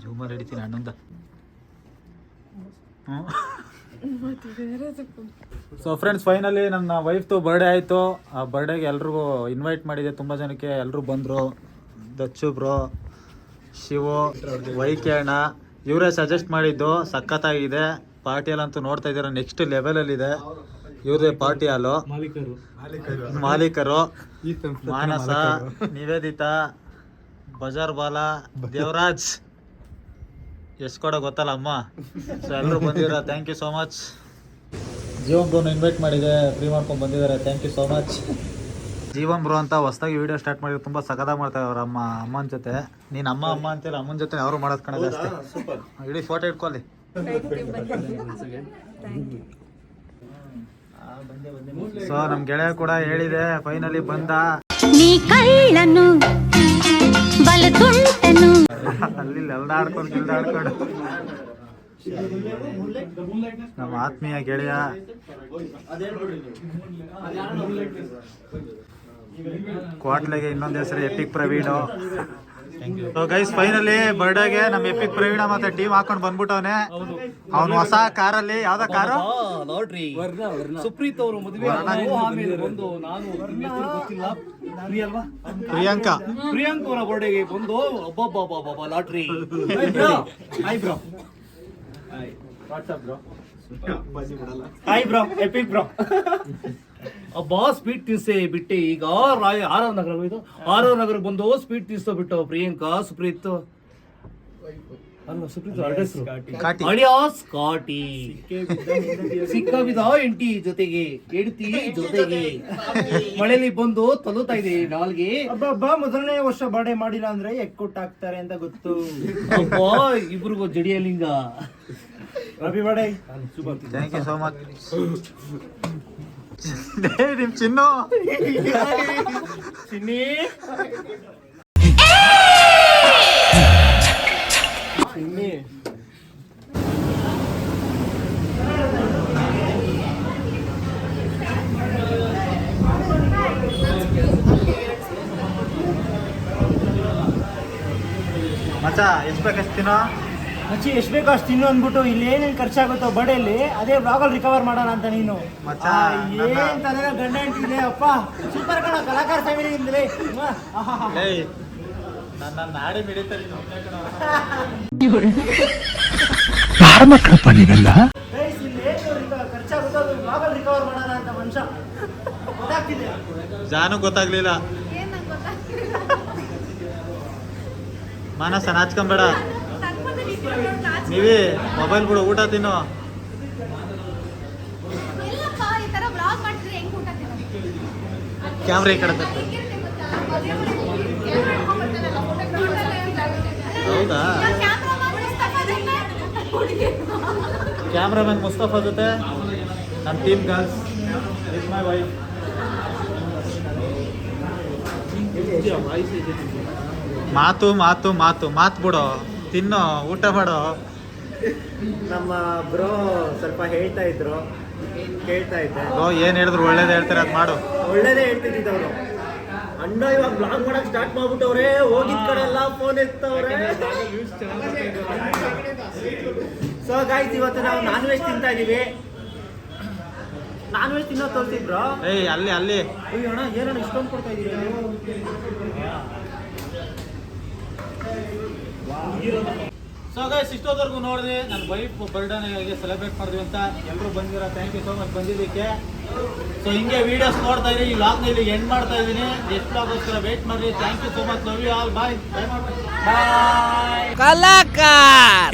S1: ಜೂಮರ್ ಹಿಡಿತೀನಿ ಅಣ್ಣಂದ. ಸೊ ಫ್ರೆಂಡ್ಸ್, ಫೈನಲಿ ನನ್ನ ವೈಫ್ದು ಬರ್ಡೇ ಆಯಿತು. ಆ ಬರ್ಡೇಗೆ ಎಲ್ರಿಗೂ ಇನ್ವೈಟ್ ಮಾಡಿದೆ, ತುಂಬ ಜನಕ್ಕೆ. ಎಲ್ಲರೂ ಬಂದರು. ದಚ್ಚು ಬ್ರೋ, ಶಿವು, ವೈಕೆ ಅಣ್ಣ ಇವರೇ ಸಜೆಸ್ಟ್ ಮಾಡಿದ್ದು. ಸಖತ್ತಾಗಿದೆ ಪಾರ್ಟಿಯಲ್ಲಂತೂ. ನೋಡ್ತಾ ಇದ್ದೀರಾ ನೆಕ್ಸ್ಟ್ ಲೆವೆಲಲ್ಲಿದೆ ಇವ್ರದೇ ಪಾರ್ಟಿ ಹಾಲು. ಮಾಲೀಕರು ಮಾನಸ, ನಿವೇದಿತಾ, ಬಜಾರ್ ಬಾಲ, ದೇವರಾಜ್, ಎಷ್ಟು ಕೊಡೋ ಗೊತ್ತಲ್ಲ ಅಮ್ಮ. ಸೊ ಎಲ್ಲರೂ ಬಂದಿರ, thank you so much. Jeevan ಬ್ರೋನ ಇನ್ವೈಟ್ ಮಾಡಿದೆ, ಫ್ರೀ ಮಾಡ್ಕೊಂಡು ಬಂದಿದ್ದಾರೆ, thank you so much. Jeevan bro ಅಂತ ಹೊಸದಾಗಿ ವಿಡಿಯೋ ಸ್ಟಾರ್ಟ್ ಮಾಡಿದ್ರು. ತುಂಬ ಸಖತ್ತಾಗಿ ಮಾಡ್ತಾರೆ ಅವ್ರ ಅಮ್ಮನ ಜೊತೆ. ನೀನು ಅಮ್ಮ ಅಂತೀರ, ಅಮ್ಮನ ಜೊತೆ ಅವರು ಮಾಡೋದು ಕಣ ಜಾಸ್ತಿ. ಇಡೀ ಫೋಟೋ ಇಟ್ಕೊಳ್ಳಿ. ಸೊ ನಮ್ಮ ಗೆಳೆಯ ಕೂಡ ಹೇಳಿದೆ, ಫೈನಲಿ ಬಂದ.
S4: ನೀ ಕಳ್ಳನು ಬಲತುಂಟನು
S1: ಅಲ್ಲಿ ಎಲ್ದಾಡ್ಕೊಂಡು ಗಿಲ್ದಾಡ್ಕೊಂಡು ನಮ್ಮ ಆತ್ಮೀಯ ಗೆಳೆಯ. ಕ್ವಾಟ್ಲೆಗೆ ಇನ್ನೊಂದು ಹೆಸರು ಎಪಿಕ್ ಪ್ರವೀಣು. ಸೊ ಗೈಸ್, ಫೈನಲಿ ಬರ್ಡೇಗೆ ನಮ್ಮ ಎಪಿಕ್ ಪ್ರವೀಣ ಮತ್ತೆ ಟೀಮ್ ಹಾಕೊಂಡು ಬಂದ್ಬಿಟ್ಟವನೆ. ಅವನು ಹೊಸ ಕಾರಲ್ಲಿ, ಯಾವ್ದೋ ಕಾರು?
S8: ನೋಡ್ರಿ ಸುಪ್ರೀತ್ ಅವರು ಮದುವೆ ಆಮೇಲೆ ಬಂದು ನಾನು ಗೊತ್ತಿಲ್ಲ ಅಲ್ವಾ
S1: ಪ್ರಿಯಾಂಕಾ
S8: ಅವರ ಬರ್ಡೇಗೆ ಬಂದು ಅಬ್ಬಬ್ಬಬ್ಬ lottery. Hi bro.
S2: Hi bro, epic bro.
S8: ಅಬ್ಬಾ ಸ್ವೀಟ್ ತಿನ್ಸೆ ಬಿಟ್ಟೆ. ಈಗ ಆರ್ ನಗರ ಇದು ಆರ್ ನಗರ ಬಂದು ಸ್ವೀಟ್ ತಿನ್ಸೋ ಬಿಟ್ಟು ಪ್ರಿಯಾಂಕಾ ಸುಪ್ರೀತ್ ಅಲ್ಲ ಸುಪ್ರೀತ್
S1: ಕಾಟಿ.
S8: ಅಳಿಯಾಸ್ ಕಾಟಿ ಸಿಕ್ಕಬಿದ ಎಂಟಿ ಜೊತೆಗೆ ಎಡ್ತಿ ಜೊತೆಗೆ ಮಳೆಲಿ ಬಂದು ತಲುತ್ತಾ ಇದೆ ನಾಲ್ಗೆ.
S2: ಹಬ್ಬ ಮೊದಲನೇ ವರ್ಷ ಬರ್ಡೇ ಮಾಡಿಲ್ಲ ಅಂದ್ರೆ ಎಕ್ಕುಟ್ಟಾಗ್ತಾರೆ ಅಂತ ಗೊತ್ತು.
S8: ಅಬ್ಬಾ ಇಬ್ರಿಗೂ ಜಡಿಯಲಿಂಗ.
S2: Happy birthday.
S1: Thank you so much. ನಿಮ್ ಚಿನ್ನು
S2: ಚಿನ್ನಿ ಚಿನ್ನಿ
S1: ಮಚ್ಚ ಎಷ್ಟು ಬೇಕಷ್ಟು ತಿನ್ನೋ.
S2: ಮಚ್ಚಿ ಎಷ್ಟು ಬೇಕೋ ಅಷ್ಟು ತಿನ್ನು ಅಂದ್ಬಿಟ್ಟು ಇಲ್ಲಿ ಏನೇನು ಖರ್ಚಾಗುತ್ತೋ ಬರ್ಡೇಲಿ ಅದೇ ಬ್ಲಾಗಲ್ಲಿ ರಿಕವರ್ ಮಾಡೋಣ ಅಂತ ನೀನು.
S1: ಮಚ್ಚ,
S2: ಏನ್ ತರ ಗಂಡ ಹೆಂಡತಿದೆ ಅಪ್ಪ. ಸೂಪರ್ ಕಣ, ಕಲಾಕಾರ ಫ್ಯಾಮಿಲಿ ಇಂದಲೇ.
S1: ನನ್ನ ನಾಡಿ ಮಿಡಿತಾರೆ.
S2: ಖರ್ಚಾಗುತ್ತೋ ಅದು ಬ್ಲಾಗಲ್ಲಿ ರಿಕವರ್ ಮಾಡೋಣ ಅಂತ ಮನುಷ್ಯ ಗೊತ್ತಾಗ್ತಿದೆ.
S1: ಜಾನು ಗೊತ್ತಾಗ್ಲಿಲ್ಲ.
S6: ಏನ್ ನಂಗೆ ಗೊತ್ತಾಗ್ತಿಲ್ಲ.
S1: ಮಾನಸ ನಾಚ್ಕೊಂಬೇಡ. ನೀವೇ ಮೊಬೈಲ್ ಬಿಡು, ಊಟ ತಿನ್ನು. ಕ್ಯಾಮ್ರಾ ಈ ಕಡೆ ತಪ್ಪು. ಹೌದಾ? ಕ್ಯಾಮ್ರಾಮನ್ ಮುಸ್ತಫಾ ಜೊತೆ ನಮ್ಮ team girls with my wife. ಮಾತು ಮಾತು ಮಾತು ಮಾತು ಬಿಡು, ತಿನ್ನು, ಊಟ ಮಾಡು.
S2: ನಮ್ಮ ಬ್ರೋ ಸ್ವಲ್ಪ ಹೇಳ್ತಾ ಇದ್ರು, ಕೇಳ್ತಾ ಇದ್ದೆ.
S1: ಏನ್ ಹೇಳಿದ್ರು ಒಳ್ಳೇದು ಹೇಳ್ತಾರೆ, ಅದು ಮಾಡು.
S2: ಒಳ್ಳೇದೇ ಹೇಳ್ತಿದ್ದವ್ರು. ಅಣ್ಣ ಇವಾಗ ಬ್ಲಾಗ್ ಮಾಡಕ್ ಸ್ಟಾರ್ಟ್ ಮಾಡ್ಬಿಟ್ಟವ್ರೆ, ಹೋಗಿದ್ ಕಡೆ ಎಲ್ಲ ಫೋನ್ ಎತ್ತವ್ರೆ. ಸೊ ಗಾಯ್ಸ್, ಇವತ್ತು ನಾವು ನಾನ್ ವೆಜ್ ತಿಂತಾ ಇದೀವಿ. ನಾನ್ ವೆಜ್ ತಿನ್ನೋ ತೋರಿಸಿಬ್ರೋ.
S1: ಏಯ್ ಅಲ್ಲಿ ಅಲ್ಲಿ
S2: ಅಯ್ಯೋ ಅಣ್ಣ, ಏನಣ್ಣ ಇಷ್ಟೊಂದು ಕೊಡ್ತಾ ಇದೀರಿ?
S1: ಸೊ ಗೈಸ್, ಇಷ್ಟೊತ್ತವರೆಗೂ ನೋಡಿದ್ವಿ ನನ್ನ ವೈಫ್ ಬರ್ಡೇಗೆ ಸೆಲೆಬ್ರೇಟ್ ಮಾಡಿದ್ವಿ ಅಂತ. ಎಲ್ಲರೂ ಬಂದಿರೋ, ಥ್ಯಾಂಕ್ ಯು ಸೋ ಮಚ್ ಬಂದಿದ್ದಕ್ಕೆ. ಸೊ ಹಿಂಗೆ ವಿಡಿಯೋಸ್ ನೋಡ್ತಾ ಇರಿ. ಈ ಲಾಗ್ನ ಇಲ್ಲಿ ಎಂಡ್ ಮಾಡ್ತಾ ಇದ್ದೀನಿ. ನೆಕ್ಸ್ಟ್ ಲಾಗೋಸ್ಕರ ವೇಟ್ ಮಾಡಿ. Thank you so much, love you all. Bye bye.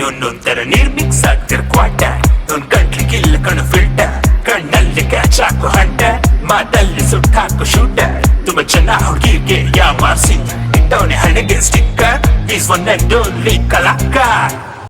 S7: ಇವನೊಂಥರ ನಿರ್ಮಿಕ್ಸ್ ಆಗ್ತಿರ್ ಕ್ವಾರ್ಟರ್, ಒಂದ್ ಗಂಟ್ಲಿಗೆ ಇಲ್ಲ ಕಣು ಫಿಲ್ಟರ್, ಕಣ್ಣಲ್ಲಿ ಕ್ಯಾಚ್ ಹಾಕು ಹಂಟರ್, ಮಾತಲ್ಲಿ ಸುಟ್ಟಾಕು ಶೂಟರ್. ತುಂಬಾ ಜನ ಹುಡುಗಿಗೆ ಯಾಮಾರ್ಸಿ ಇಟ್ಟವನೆ ಹಣೆಗೆ sticker. Is one and only ಕಲಾಕಾರ.